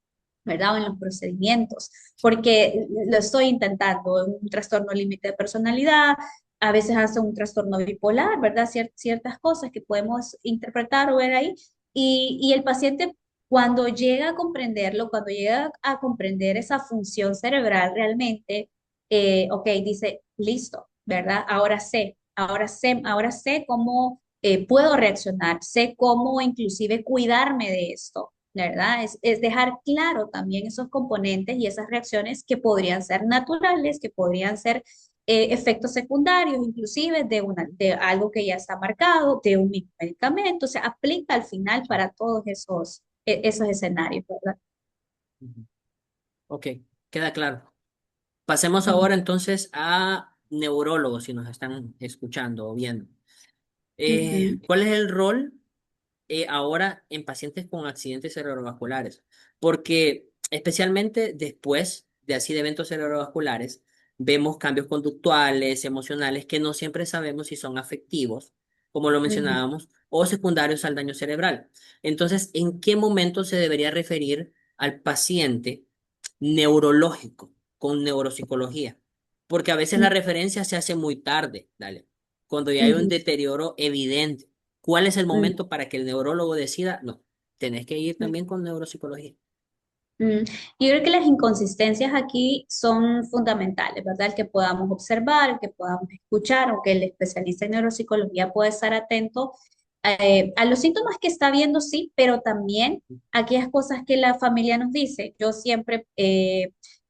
¿verdad? O en los procedimientos, porque lo estoy intentando en un trastorno límite de personalidad, a veces hace un trastorno bipolar, ¿verdad? Ciertas cosas que podemos interpretar o ver ahí. Y el paciente cuando llega a comprenderlo, cuando llega a comprender esa función cerebral realmente, ok, dice, listo, ¿verdad? Ahora sé cómo puedo reaccionar, sé cómo inclusive cuidarme de esto, ¿verdad? Es dejar claro también esos componentes y esas reacciones que podrían ser naturales, que podrían ser efectos secundarios, inclusive de algo que ya está marcado, de un mismo medicamento, o sea, aplica al final sí, para todos esos escenarios, ¿verdad? ujú. Ok, queda claro. Pasemos Ujú, ahora entonces a neurólogos, si nos están escuchando o viendo. ujú, ¿Cuál es el rol ahora en pacientes con accidentes cerebrovasculares? Porque especialmente después de así de eventos cerebrovasculares, vemos cambios conductuales, emocionales, que no siempre sabemos si son afectivos, como lo ujú, mencionábamos, o secundarios al daño cerebral. Entonces, ¿en qué momento se debería referir al paciente neurológico con neuropsicología? Porque a veces la ujú, referencia se hace muy tarde, dale, cuando ya hay un ujú, deterioro evidente. ¿Cuál es el ujú, momento para que el neurólogo decida? No, tenés que ir ujú. también con neuropsicología. Mm, Yo creo que las inconsistencias aquí son fundamentales, ¿verdad? El que podamos observar, el que podamos escuchar, o que el especialista en neuropsicología pueda estar atento a los síntomas que está viendo, sí, pero también a aquellas cosas que la familia nos dice. Yo siempre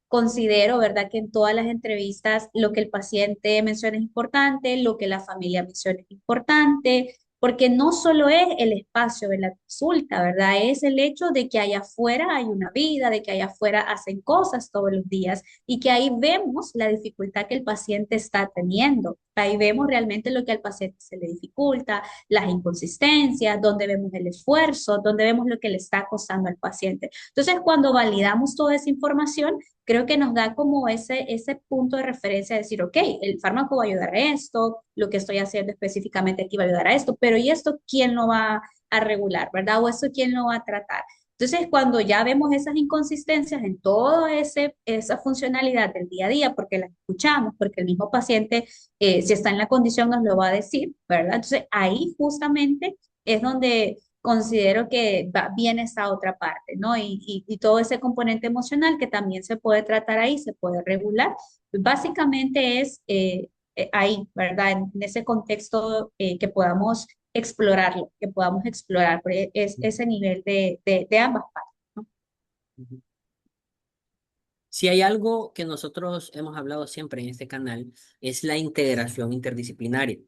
considero, ¿verdad?, que en todas las entrevistas lo que el paciente menciona es importante, lo que la familia menciona es importante, porque no solo es el espacio de la consulta, ¿verdad? Es el hecho de que allá afuera hay una vida, de que allá afuera hacen cosas todos los días y que ahí vemos la dificultad que el paciente está teniendo. Ahí vemos realmente lo que al paciente se le dificulta, las inconsistencias, dónde vemos el esfuerzo, dónde vemos lo que le está costando al paciente. Entonces, cuando validamos toda esa información, creo que nos da como ese punto de referencia de decir, ok, el fármaco va a ayudar a esto, lo que estoy haciendo específicamente aquí va a ayudar a esto, pero ¿y esto quién lo va a regular, verdad? ¿O esto quién lo va a tratar? Entonces, cuando ya vemos esas inconsistencias en toda esa funcionalidad del día a día, porque las escuchamos, porque el mismo paciente, si está en la condición, nos lo va a decir, ¿verdad? Entonces, ahí justamente es donde considero que viene esa otra parte, ¿no? Y todo ese componente emocional que también se puede tratar ahí, se puede regular. Básicamente es ahí, ¿verdad? En ese contexto que podamos explorarlo, que podamos explorar, porque es ese nivel de ambas partes, ¿no? Ujú. Si hay algo que nosotros hemos hablado siempre en este canal, es la integración interdisciplinaria.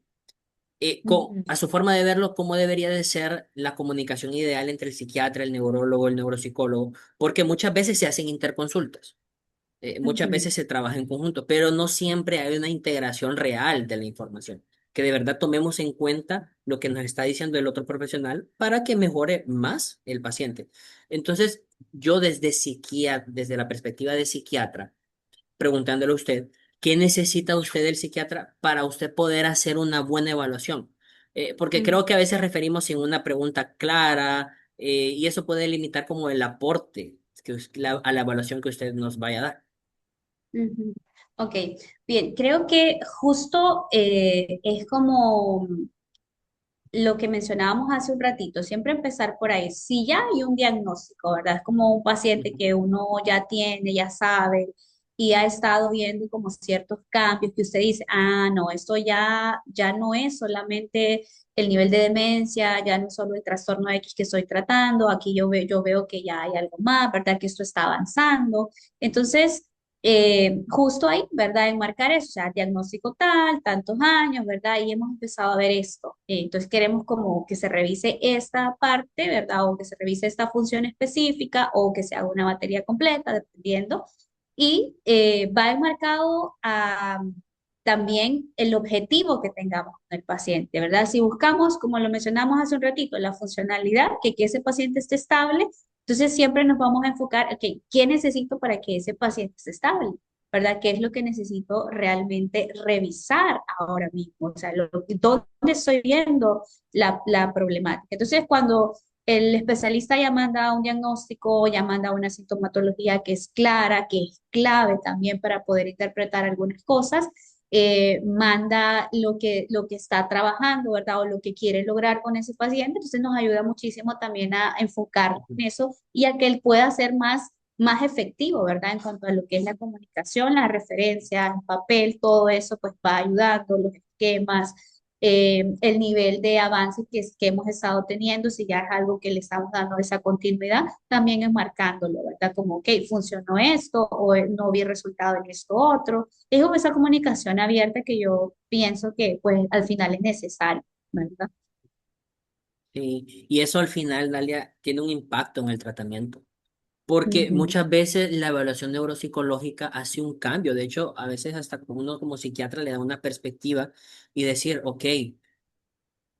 Ujú, A su forma de verlo, ¿cómo debería de ser la comunicación ideal entre el psiquiatra, el neurólogo, el neuropsicólogo? Porque muchas veces se hacen interconsultas. Muchas ujú, veces se trabaja en conjunto, pero no siempre hay una integración real de la información, que de verdad tomemos en cuenta lo que nos está diciendo el otro profesional para que mejore más el paciente. Entonces, yo desde la perspectiva de psiquiatra, preguntándole a usted, ¿qué necesita usted del psiquiatra para usted poder hacer una buena evaluación? Porque creo que a veces referimos sin una pregunta clara, y eso puede limitar como el aporte a la evaluación que usted nos vaya a dar. ujú. Ok, bien, creo que justo es como lo que mencionábamos hace un ratito, siempre empezar por ahí. Si ya hay un diagnóstico, ¿verdad? Es como un paciente Ujú, que uno ya tiene, ya sabe, y ha estado viendo como ciertos cambios que usted dice, ah, no, esto ya no es solamente el nivel de demencia, ya no es solo el trastorno X que estoy tratando, aquí yo veo que ya hay algo más, ¿verdad? Que esto está avanzando. Entonces, justo ahí, ¿verdad? Enmarcar eso, o sea, diagnóstico tal, tantos años, ¿verdad? Y hemos empezado a ver esto. Entonces queremos como que se revise esta parte, ¿verdad? O que se revise esta función específica o que se haga una batería completa, dependiendo. Y va enmarcado a también el objetivo que tengamos con el paciente, ¿verdad? Si buscamos, como lo mencionamos hace un ratito, la funcionalidad, que ese paciente esté estable, entonces siempre nos vamos a enfocar, ok, ¿qué necesito para que ese paciente esté estable? ¿Verdad? ¿Qué es lo que necesito realmente revisar ahora mismo? O sea, ¿dónde estoy viendo la problemática? Entonces, cuando el especialista ya manda un diagnóstico, ya manda una sintomatología que es clara, que es clave también para poder interpretar algunas cosas, manda lo que está trabajando, ¿verdad? O lo que quiere lograr con ese paciente. Entonces nos ayuda muchísimo también a enfocar ujú, en eso y a que él pueda ser más efectivo, ¿verdad? En cuanto a lo que es la comunicación, la referencia, el papel, todo eso pues va ayudando, los esquemas, el nivel de avance que hemos estado teniendo, si ya es algo que le estamos dando esa continuidad, también enmarcándolo, ¿verdad? Como, ok, funcionó esto o no vi resultado en esto otro. Es como esa comunicación abierta que yo pienso que pues al final es necesario, ¿verdad? sí. Y eso al final, Dalia, tiene un impacto en el tratamiento. Porque Ujú, muchas veces la evaluación neuropsicológica hace un cambio. De hecho, a veces hasta uno como psiquiatra le da una perspectiva y decir, ok,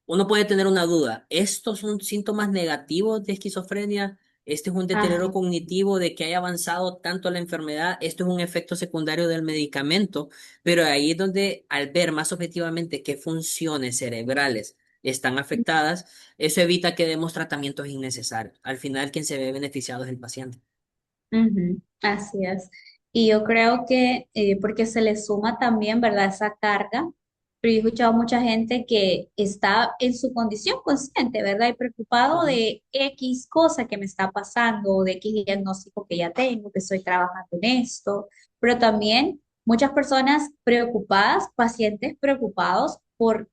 uno puede tener una duda. ¿Estos son síntomas negativos de esquizofrenia? ¿Este es un deterioro ajá, cognitivo de que haya avanzado tanto la enfermedad? ¿Esto es un efecto secundario del medicamento? Pero ahí es donde, al ver más objetivamente qué funciones cerebrales están afectadas, eso evita que demos tratamientos innecesarios. Al final, quien se ve beneficiado es el paciente. ujú, así es. Y yo creo que porque se le suma también, ¿verdad? Esa carga, pero yo he escuchado mucha gente que está en su condición consciente, ¿verdad? Y preocupado Ujú, de X cosa que me está pasando, o de X diagnóstico que ya tengo, que estoy trabajando en esto, pero también muchas personas preocupadas, pacientes preocupados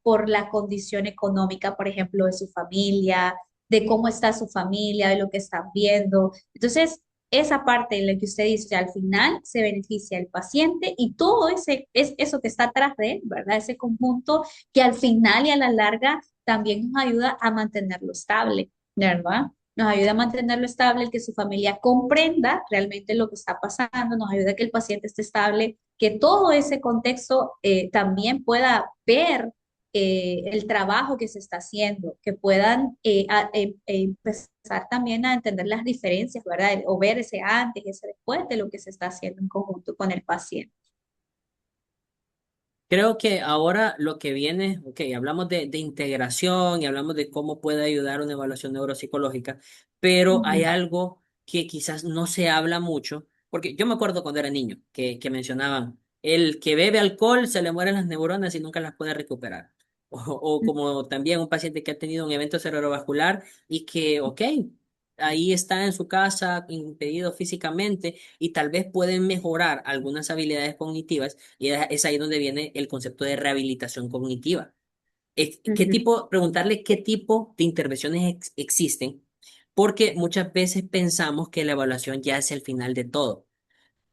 por la condición económica, por ejemplo, de su familia, de cómo está su familia, de lo que están viendo. Entonces, esa parte en la que usted dice, al final se beneficia el paciente y todo ese es eso que está atrás de él, ¿verdad? Ese conjunto que al final y a la larga también nos ayuda a mantenerlo estable, ¿verdad? Nos ayuda a mantenerlo estable, que su familia comprenda realmente lo que está pasando, nos ayuda a que el paciente esté estable que todo ese contexto también pueda ver el trabajo que se está haciendo, que puedan empezar también a entender las diferencias, ¿verdad? O ver ese antes y ese después de lo que se está haciendo en conjunto con el paciente. Creo que ahora lo que viene, ok, hablamos de integración y hablamos de cómo puede ayudar una evaluación neuropsicológica, pero hay Ujú, algo que quizás no se habla mucho, porque yo me acuerdo cuando era niño que mencionaban, el que bebe alcohol se le mueren las neuronas y nunca las puede recuperar. O como también un paciente que ha tenido un evento cerebrovascular y que, ok, ahí está en su casa, impedido físicamente, y tal vez pueden mejorar algunas habilidades cognitivas y es ahí donde viene el concepto de rehabilitación cognitiva. ¿Qué ujú, tipo, preguntarle qué tipo de intervenciones existen? Porque muchas veces pensamos que la evaluación ya es el final de todo.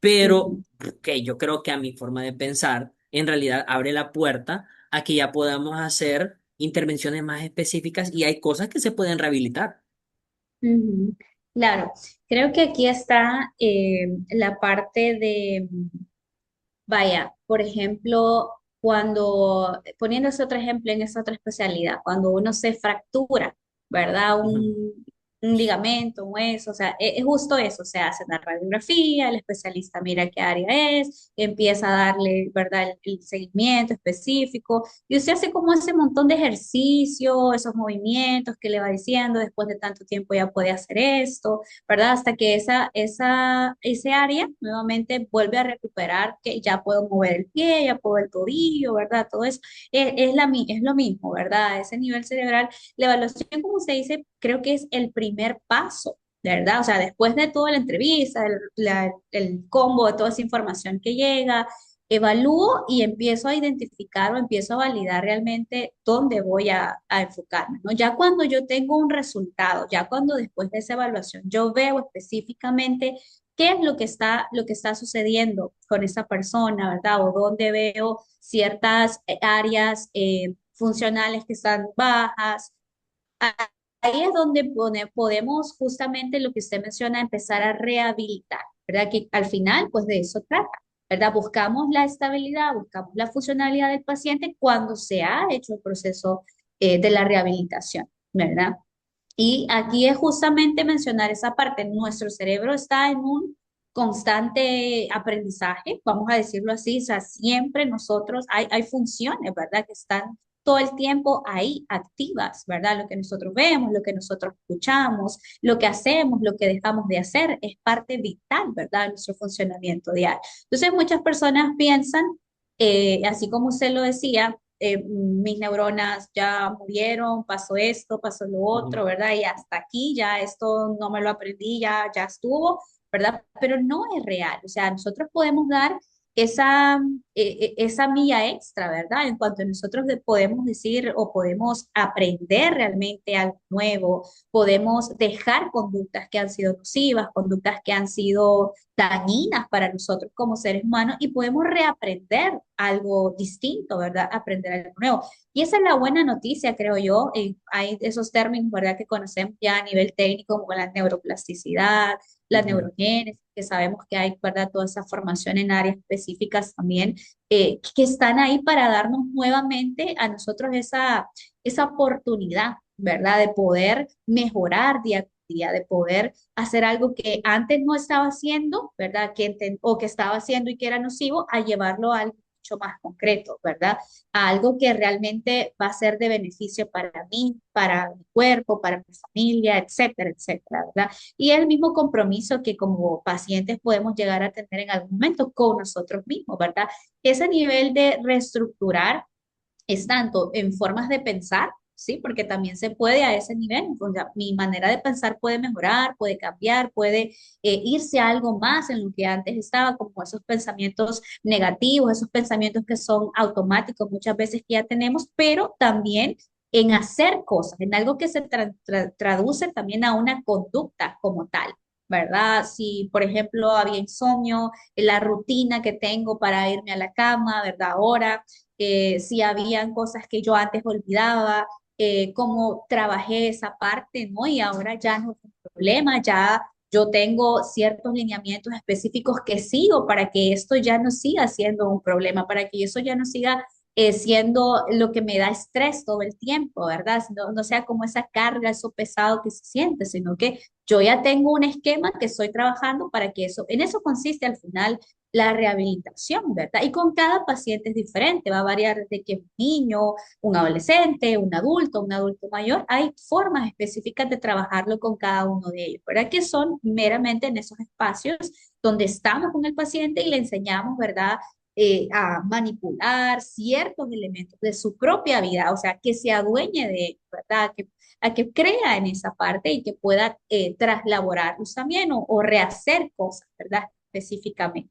Pero, ujú, ok, yo creo que a mi forma de pensar, en realidad abre la puerta a que ya podamos hacer intervenciones más específicas y hay cosas que se pueden rehabilitar. ujú. Claro, creo que aquí está la parte de vaya, por ejemplo, cuando, poniéndose otro ejemplo en esa otra especialidad, cuando uno se fractura, ¿verdad? Ujú, Un ligamento, un hueso, o sea, es justo eso, se hace la radiografía, el especialista mira qué área es, empieza a darle, ¿verdad? El seguimiento específico, y usted hace como ese montón de ejercicio, esos movimientos que le va diciendo, después de tanto tiempo ya puede hacer esto, ¿verdad? Hasta que ese área nuevamente vuelve a recuperar, que ya puedo mover el pie, ya puedo el tobillo, ¿verdad? Todo eso es lo mismo, ¿verdad? A ese nivel cerebral, la evaluación, como se dice, creo que es el primer paso. ¿Verdad? O sea, después de toda la entrevista, el combo de toda esa información que llega, evalúo y empiezo a identificar o empiezo a validar realmente dónde voy a enfocarme, ¿no? Ya cuando yo tengo un resultado, ya cuando después de esa evaluación yo veo específicamente qué es lo que está sucediendo con esa persona, ¿verdad? O dónde veo ciertas áreas funcionales que están bajas. Ahí es donde podemos justamente lo que usted menciona, empezar a rehabilitar, ¿verdad? Que al final, pues de eso trata, ¿verdad? Buscamos la estabilidad, buscamos la funcionalidad del paciente cuando se ha hecho el proceso de la rehabilitación, ¿verdad? Y aquí es justamente mencionar esa parte. Nuestro cerebro está en un constante aprendizaje, vamos a decirlo así, o sea, siempre nosotros, hay funciones, ¿verdad? Que están todo el tiempo ahí activas, ¿verdad? Lo que nosotros vemos, lo que nosotros escuchamos, lo que hacemos, lo que dejamos de hacer, es parte vital, ¿verdad? De nuestro funcionamiento diario. Entonces, muchas personas piensan, así como usted lo decía, mis neuronas ya murieron, pasó esto, pasó lo ujú. otro, ¿verdad? Y hasta aquí ya esto no me lo aprendí, ya estuvo, ¿verdad? Pero no es real, o sea, nosotros podemos dar esa, esa milla extra, ¿verdad? En cuanto a nosotros podemos decir o podemos aprender realmente algo nuevo, podemos dejar conductas que han sido nocivas, conductas que han sido dañinas para nosotros como seres humanos y podemos reaprender algo distinto, ¿verdad? Aprender algo nuevo. Y esa es la buena noticia, creo yo. Hay esos términos, ¿verdad? Que conocemos ya a nivel técnico, como la neuroplasticidad, la Ujú. neurogénesis, que sabemos que hay, ¿verdad? Toda esa formación en áreas específicas también, que están ahí para darnos nuevamente a nosotros esa oportunidad, ¿verdad? De poder mejorar día a día, de poder hacer algo que antes no estaba haciendo, ¿verdad? O que estaba haciendo y que era nocivo, a llevarlo a algo mucho más concreto, ¿verdad? A algo que realmente va a ser de beneficio para mí, para mi cuerpo, para mi familia, etcétera, etcétera, ¿verdad? Y el mismo compromiso que como pacientes podemos llegar a tener en algún momento con nosotros mismos, ¿verdad? Ese nivel de reestructurar es tanto en formas de pensar, ¿sí? Porque también se puede a ese nivel, o sea, mi manera de pensar puede mejorar, puede cambiar, puede irse a algo más en lo que antes estaba, como esos pensamientos negativos, esos pensamientos que son automáticos muchas veces que ya tenemos, pero también en hacer cosas, en algo que se traduce también a una conducta como tal. ¿Verdad? Si, por ejemplo, había insomnio, la rutina que tengo para irme a la cama, ¿verdad? Ahora, si habían cosas que yo antes olvidaba, cómo trabajé esa parte, ¿no? Y ahora ya no es un problema, ya yo tengo ciertos lineamientos específicos que sigo para que esto ya no siga siendo un problema, para que eso ya no siga siendo lo que me da estrés todo el tiempo, ¿verdad? No, no sea como esa carga, eso pesado que se siente, sino que yo ya tengo un esquema que estoy trabajando para que eso, en eso consiste al final la rehabilitación, ¿verdad? Y con cada paciente es diferente, va a variar de que un niño, un adolescente, un adulto mayor, hay formas específicas de trabajarlo con cada uno de ellos, ¿verdad? Que son meramente en esos espacios donde estamos con el paciente y le enseñamos, ¿verdad? A manipular ciertos elementos de su propia vida, o sea, que se adueñe de ellos, ¿verdad? A que crea en esa parte y que pueda traslaborarlos también o rehacer cosas, ¿verdad? Específicamente.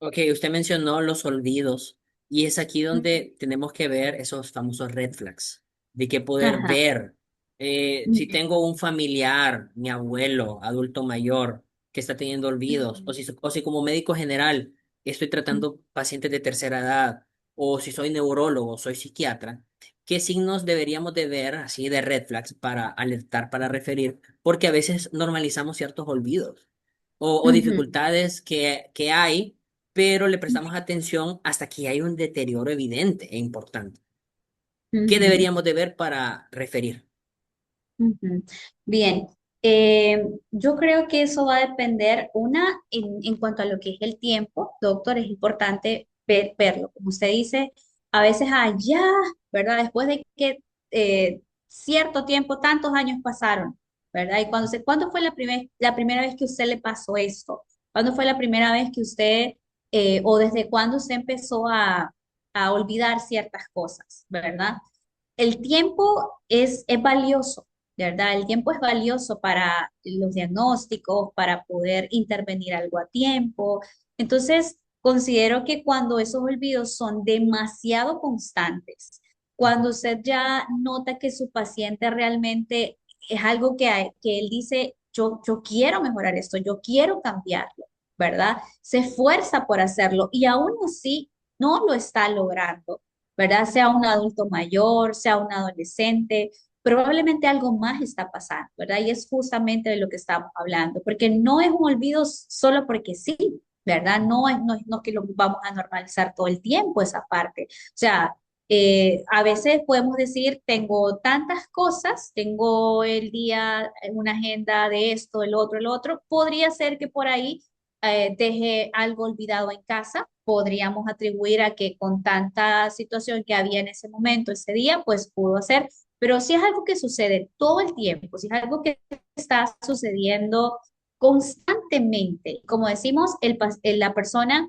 Ok, usted mencionó los olvidos y es aquí donde tenemos que ver esos famosos red flags, de que poder Ajá. ver si tengo un familiar, mi abuelo, adulto mayor, que está teniendo olvidos, o si como médico general estoy tratando pacientes de tercera edad, o si soy neurólogo, soy psiquiatra, ¿qué signos deberíamos de ver así de red flags para alertar, para referir? Porque a veces normalizamos ciertos olvidos o Ujú, dificultades que hay pero le prestamos atención hasta que hay un deterioro evidente e importante. ¿Qué ujú, deberíamos de ver para referir? ujú. Bien, yo creo que eso va a depender, una, en cuanto a lo que es el tiempo, doctor, es importante verlo. Como usted dice, a veces allá, ¿verdad? Después de que cierto tiempo, tantos años pasaron, ¿verdad? Y ¿cuándo fue la primera vez que a usted le pasó esto? ¿Cuándo fue la primera vez que usted, o desde cuándo usted empezó a olvidar ciertas cosas, ¿verdad? El tiempo es valioso, de verdad. El tiempo es valioso para los diagnósticos, para poder intervenir algo a tiempo. Entonces, considero que cuando esos olvidos son demasiado constantes, cuando usted ya nota que su paciente realmente es algo que él dice, yo quiero mejorar esto, yo quiero cambiarlo, ¿verdad? Se esfuerza por hacerlo y aún así no lo está logrando, ¿verdad? Sea un adulto mayor, sea un adolescente, probablemente algo más está pasando, ¿verdad? Y es justamente de lo que estamos hablando, porque no es un olvido solo porque sí, ¿verdad? No es que lo vamos a normalizar todo el tiempo esa parte. O sea, a veces podemos decir, tengo tantas cosas, tengo el día, una agenda de esto, el otro. Podría ser que por ahí deje algo olvidado en casa, podríamos atribuir a que con tanta situación que había en ese momento, ese día, pues pudo hacer. Pero si es algo que sucede todo el tiempo, si es algo que está sucediendo constantemente, como decimos, la persona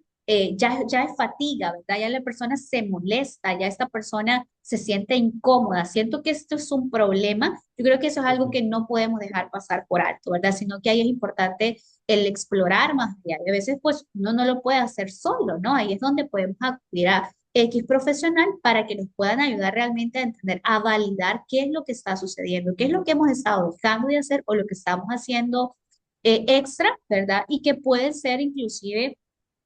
ya es fatiga, ¿verdad? Ya la persona se molesta, ya esta persona se siente incómoda. Siento que esto es un problema. Yo creo que eso es algo Ujú. que no podemos dejar pasar por alto, ¿verdad? Sino que ahí es importante el explorar más allá. Y a veces, pues, uno no lo puede hacer solo, ¿no? Ahí es donde podemos acudir a X profesional para que nos puedan ayudar realmente a entender, a validar qué es lo que está sucediendo, qué es lo que hemos estado dejando de hacer o lo que estamos haciendo extra, ¿verdad? Y que pueden ser inclusive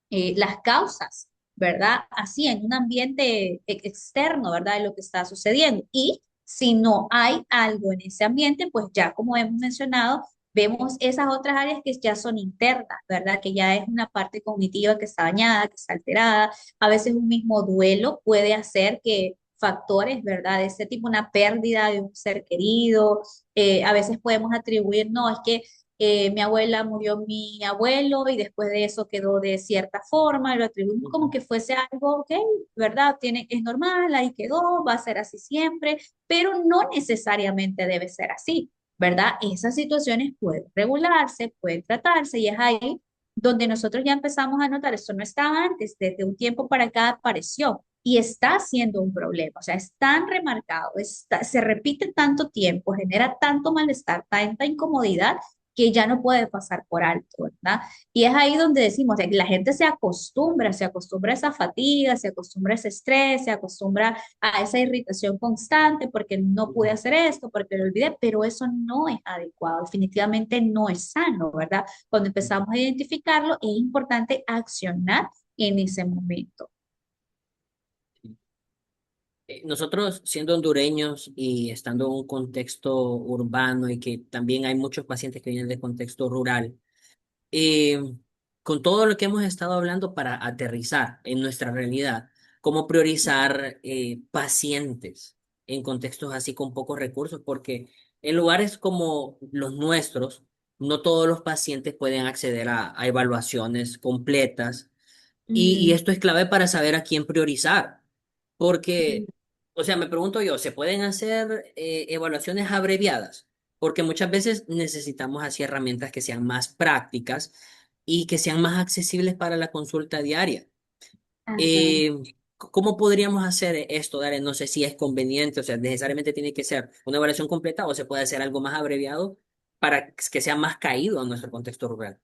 las causas, ¿verdad? Así, en un ambiente externo, ¿verdad? De lo que está sucediendo. Y si no hay algo en ese ambiente, pues ya como hemos mencionado, vemos esas otras áreas que ya son internas, ¿verdad? Que ya es una parte cognitiva que está dañada, que está alterada. A veces un mismo duelo puede hacer que factores, ¿verdad? De este tipo, una pérdida de un ser querido. A veces podemos atribuir, no, es que mi abuela murió mi abuelo y después de eso quedó de cierta forma, lo atribuimos como Ujú. que fuese algo, ok, ¿verdad? Es normal, ahí quedó, va a ser así siempre, pero no necesariamente debe ser así, ¿verdad? Esas situaciones pueden regularse, pueden tratarse y es ahí donde nosotros ya empezamos a notar, esto no estaba antes, desde un tiempo para acá apareció. Y está siendo un problema, o sea, es tan remarcado, se repite tanto tiempo, genera tanto malestar, tanta incomodidad que ya no puede pasar por alto, ¿verdad? Y es ahí donde decimos, la gente se acostumbra a esa fatiga, se acostumbra a ese estrés, se acostumbra a esa irritación constante porque no pude hacer esto, porque lo olvidé, pero eso no es adecuado, definitivamente no es sano, ¿verdad? Cuando empezamos a identificarlo, es importante accionar en ese momento. Nosotros siendo hondureños y estando en un contexto urbano y que también hay muchos pacientes que vienen de contexto rural, eh, con todo lo que hemos estado hablando para aterrizar en nuestra realidad, cómo priorizar pacientes en contextos así con pocos recursos, porque en lugares como los nuestros, no todos los pacientes pueden acceder a evaluaciones completas y Mm, esto es clave para saber a quién priorizar, mm, porque, o sea, me pregunto yo, ¿se pueden hacer evaluaciones abreviadas? Porque muchas veces necesitamos así herramientas que sean más prácticas y que sean más accesibles para la consulta diaria. ajá. Eh, ¿Cómo podríamos hacer esto, Darren? No sé si es conveniente, o sea, necesariamente tiene que ser una evaluación completa o se puede hacer algo más abreviado para que sea más caído a nuestro contexto rural.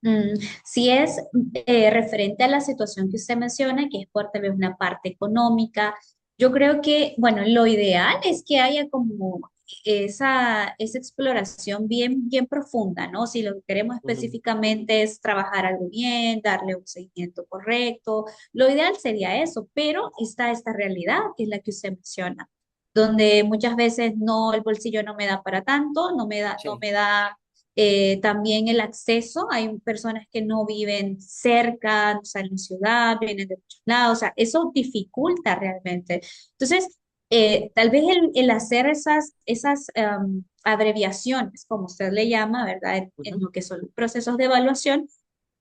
Mm, si es referente a la situación que usted menciona, que es por tal vez una parte económica, yo creo que, bueno, lo ideal es que haya como esa exploración bien, bien profunda, ¿no? Si lo que queremos Ujú. específicamente es trabajar algo bien, darle un seguimiento correcto, lo ideal sería eso, pero está esta realidad, que es la que usted menciona, donde muchas veces no, el bolsillo no me da para tanto, no Sí. me da también el acceso, hay personas que no viven cerca, o sea, en la ciudad, vienen de muchos lados, o sea, eso dificulta realmente. Entonces, tal vez el hacer esas abreviaciones, como usted le llama, ¿verdad? En Ujú. lo que son los procesos de evaluación,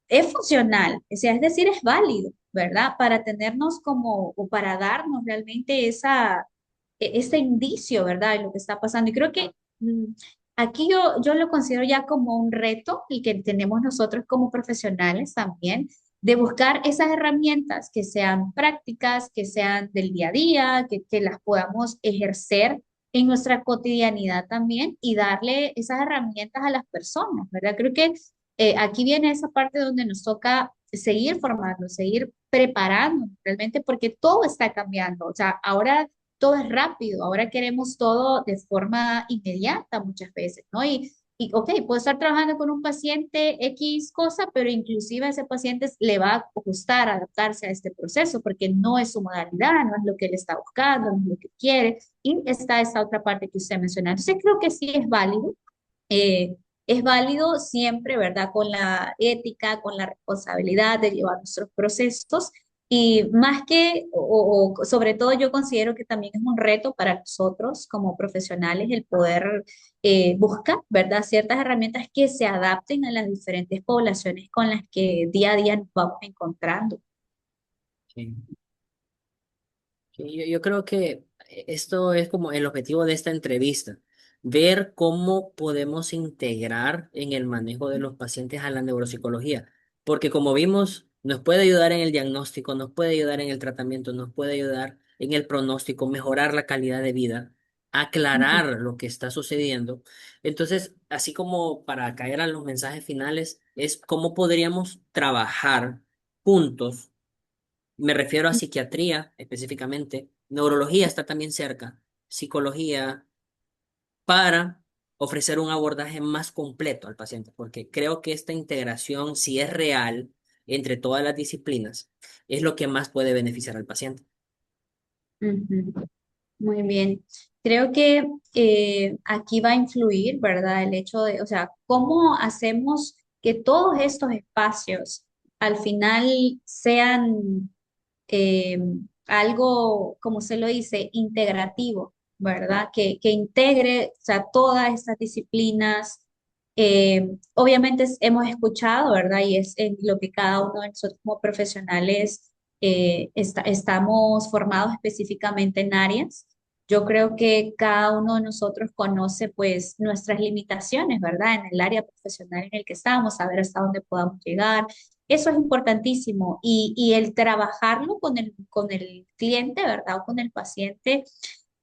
es funcional, o sea, es decir, es válido, ¿verdad? Para tenernos como, o para darnos realmente ese indicio, ¿verdad? De lo que está pasando. Y creo que aquí yo lo considero ya como un reto y que tenemos nosotros como profesionales también, de buscar esas herramientas que sean prácticas, que sean del día a día, que las podamos ejercer en nuestra cotidianidad también y darle esas herramientas a las personas, ¿verdad? Creo que aquí viene esa parte donde nos toca seguir formando, seguir preparando realmente porque todo está cambiando. O sea, ahora todo es rápido, ahora queremos todo de forma inmediata muchas veces, ¿no? Ok, puedo estar trabajando con un paciente X cosa, pero inclusive a ese paciente le va a costar adaptarse a este proceso porque no es su modalidad, no es lo que él está buscando, no es lo que quiere. Y está esa otra parte que usted mencionó. Entonces creo que sí es válido siempre, ¿verdad? Con la ética, con la responsabilidad de llevar nuestros procesos y más que, o sobre todo yo considero que también es un reto para nosotros como profesionales el poder buscar, ¿verdad? Ciertas herramientas que se adapten a las diferentes poblaciones con las que día a día nos vamos encontrando. Sí. Sí, yo creo que esto es como el objetivo de esta entrevista, ver cómo podemos integrar en el manejo de los pacientes a la neuropsicología, porque como vimos, nos puede ayudar en el diagnóstico, nos puede ayudar en el tratamiento, nos puede ayudar en el pronóstico, mejorar la calidad de vida, Ujú, aclarar lo que está sucediendo. Entonces, así como para caer a los mensajes finales, es cómo podríamos trabajar juntos. Me refiero a psiquiatría específicamente, neurología está también cerca, psicología, para ofrecer un abordaje más completo al paciente, porque creo que esta integración, si es real entre todas las disciplinas, es lo que más puede beneficiar al paciente. ujú. Muy bien. Creo que aquí va a influir, ¿verdad? El hecho de, o sea, cómo hacemos que todos estos espacios al final sean eh, algo, como se lo dice, integrativo, ¿verdad? Que integre, o sea, todas estas disciplinas. Obviamente hemos escuchado, ¿verdad? Y es en lo que cada uno de nosotros como profesionales estamos formados específicamente en áreas. Yo creo que cada uno de nosotros conoce pues nuestras limitaciones, ¿verdad? En el área profesional en el que estamos, saber hasta dónde podamos llegar. Eso es importantísimo y el trabajarlo con el cliente, ¿verdad? O con el paciente,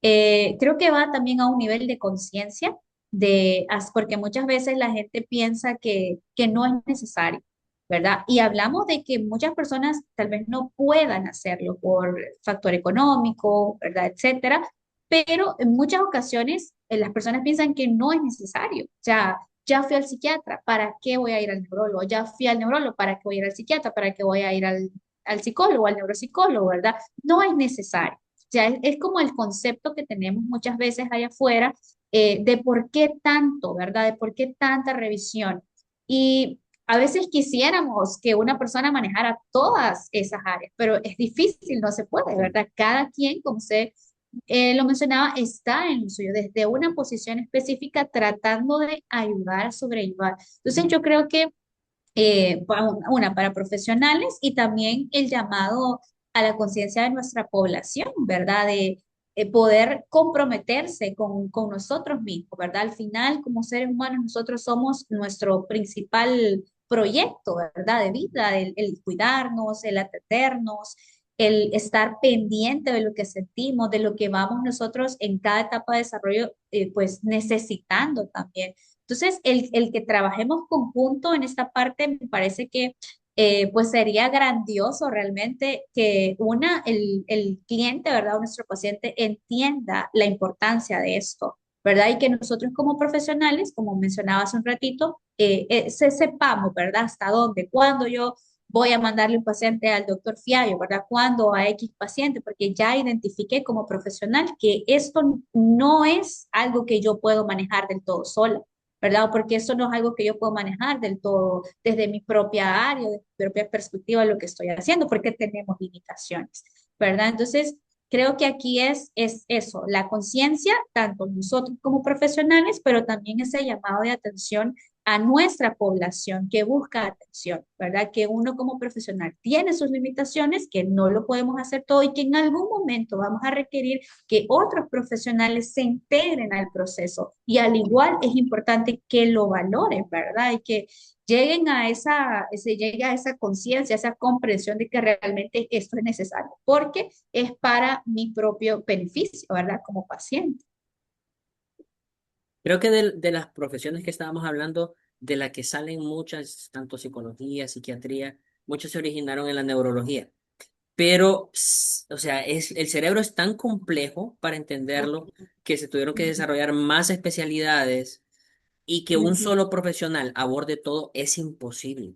creo que va también a un nivel de conciencia, porque muchas veces la gente piensa que no es necesario, ¿verdad? Y hablamos de que muchas personas tal vez no puedan hacerlo por factor económico, ¿verdad? Etcétera, pero en muchas ocasiones las personas piensan que no es necesario. O sea, ya fui al psiquiatra, ¿para qué voy a ir al neurólogo? Ya fui al neurólogo, ¿para qué voy a ir al psiquiatra? ¿Para qué voy a ir al psicólogo, al neuropsicólogo, verdad? No es necesario. ya es como el concepto que tenemos muchas veces allá afuera de por qué tanto, ¿verdad? De por qué tanta revisión. Y a veces quisiéramos que una persona manejara todas esas áreas, pero es difícil, no se puede, Sí. ¿verdad? Cada quien, como usted lo mencionaba, está en lo suyo, desde una posición específica tratando de ayudar a sobrellevar. Entonces, yo creo que para profesionales y también el llamado a la conciencia de nuestra población, ¿verdad? De poder comprometerse con nosotros mismos, ¿verdad? Al final, como seres humanos, nosotros somos nuestro principal proyecto, ¿verdad? De vida, el cuidarnos, el atendernos, el estar pendiente de lo que sentimos, de lo que vamos nosotros en cada etapa de desarrollo, pues necesitando también. Entonces, el que trabajemos conjunto en esta parte me parece que pues sería grandioso realmente que el cliente, ¿verdad? O nuestro paciente entienda la importancia de esto, ¿verdad? Y que nosotros como profesionales, como mencionaba hace un ratito, sepamos, ¿verdad? Hasta dónde, cuándo yo voy a mandarle un paciente al doctor Fiallo, ¿verdad? Cuándo a X paciente, porque ya identifiqué como profesional que esto no es algo que yo puedo manejar del todo sola. ¿Verdad? Porque eso no es algo que yo puedo manejar del todo desde mi propia área, desde mi propia perspectiva de lo que estoy haciendo, porque tenemos limitaciones, ¿verdad? Entonces, creo que aquí es eso, la conciencia, tanto nosotros como profesionales, pero también ese llamado de atención a nuestra población que busca atención, ¿verdad? Que uno como profesional tiene sus limitaciones, que no lo podemos hacer todo y que en algún momento vamos a requerir que otros profesionales se integren al proceso y al igual es importante que lo valoren, ¿verdad? Y que lleguen a se llegue a esa conciencia, a esa comprensión de que realmente esto es necesario, porque es para mi propio beneficio, ¿verdad? Como paciente. Creo que de las profesiones que estábamos hablando, de la que salen muchas, tanto psicología, psiquiatría, muchas se originaron en la neurología. Pero, o sea, el cerebro es tan complejo para entenderlo que se tuvieron que Ujú, desarrollar más especialidades y que un ujú, solo profesional aborde todo es imposible.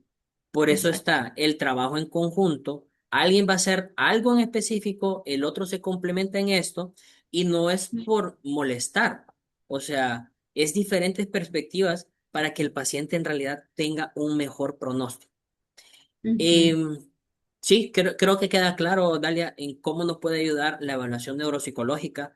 Por eso exacto. está el trabajo en conjunto. Alguien va a hacer algo en específico, el otro se complementa en esto y no es por molestar. O sea, es diferentes perspectivas para que el paciente en realidad tenga un mejor pronóstico. Ujú, Em, sí, creo que queda claro, Dalia, en cómo nos puede ayudar la evaluación neuropsicológica.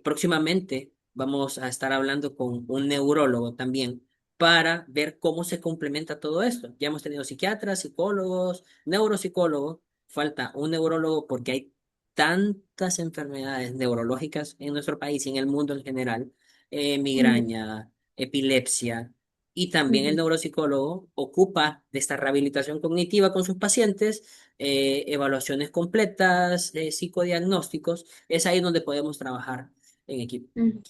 Próximamente vamos a estar hablando con un neurólogo también para ver cómo se complementa todo esto. Ya hemos tenido psiquiatras, psicólogos, neuropsicólogos. Falta un neurólogo porque hay tantas enfermedades neurológicas en nuestro país y en el mundo en general. ujú, Migraña, epilepsia. Y también el ujú, neuropsicólogo ocupa de esta rehabilitación cognitiva con sus pacientes, evaluaciones completas, psicodiagnósticos. Es ahí donde podemos trabajar en equipo. ujú,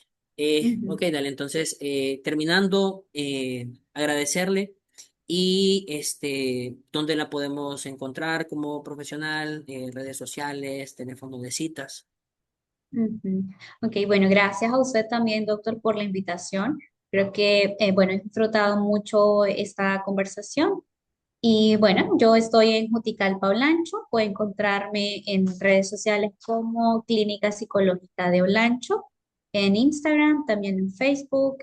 Ok, ujú, dale, entonces, terminando, agradecerle y dónde la podemos encontrar como profesional, redes sociales, teléfono de citas. ujú. Ok, bueno, gracias a usted también, doctor, por la invitación. Creo que, bueno, he disfrutado mucho esta conversación. Y bueno, yo estoy en Juticalpa Olancho. Puede encontrarme en redes sociales como Clínica Psicológica de Olancho, en Instagram, también en Facebook,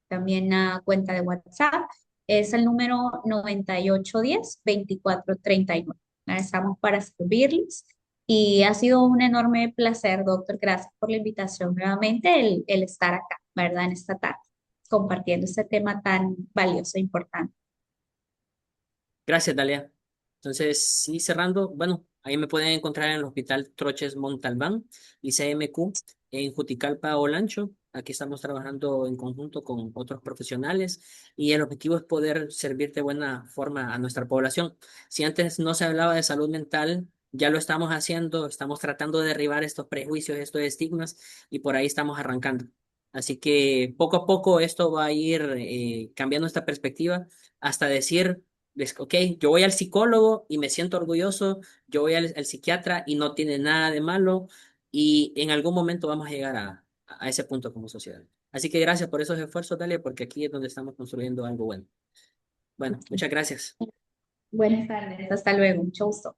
también una cuenta de WhatsApp. Es el número 9810-2439. Estamos para servirles. Y ha sido un enorme placer, doctor. Gracias por la invitación nuevamente, el estar acá, ¿verdad? En esta tarde, compartiendo este tema tan valioso e importante. Gracias, Dalia. Entonces, sí, cerrando, bueno, ahí me pueden encontrar en el Hospital Troches Montalbán y CMQ en Juticalpa, Olancho. Aquí estamos trabajando en conjunto con otros profesionales y el objetivo es poder servir de buena forma a nuestra población. Si antes no se hablaba de salud mental, ya lo estamos haciendo, estamos tratando de derribar estos prejuicios, estos estigmas y por ahí estamos arrancando. Así que poco a poco esto va a ir cambiando esta perspectiva hasta decir ok, yo voy al psicólogo y me siento orgulloso, yo voy al psiquiatra y no tiene nada de malo y en algún momento vamos a llegar a ese punto como sociedad. Así que gracias por esos esfuerzos, Dalia, porque aquí es donde estamos construyendo algo bueno. Bueno, muchas gracias. Buenas tardes, hasta luego, mucho gusto.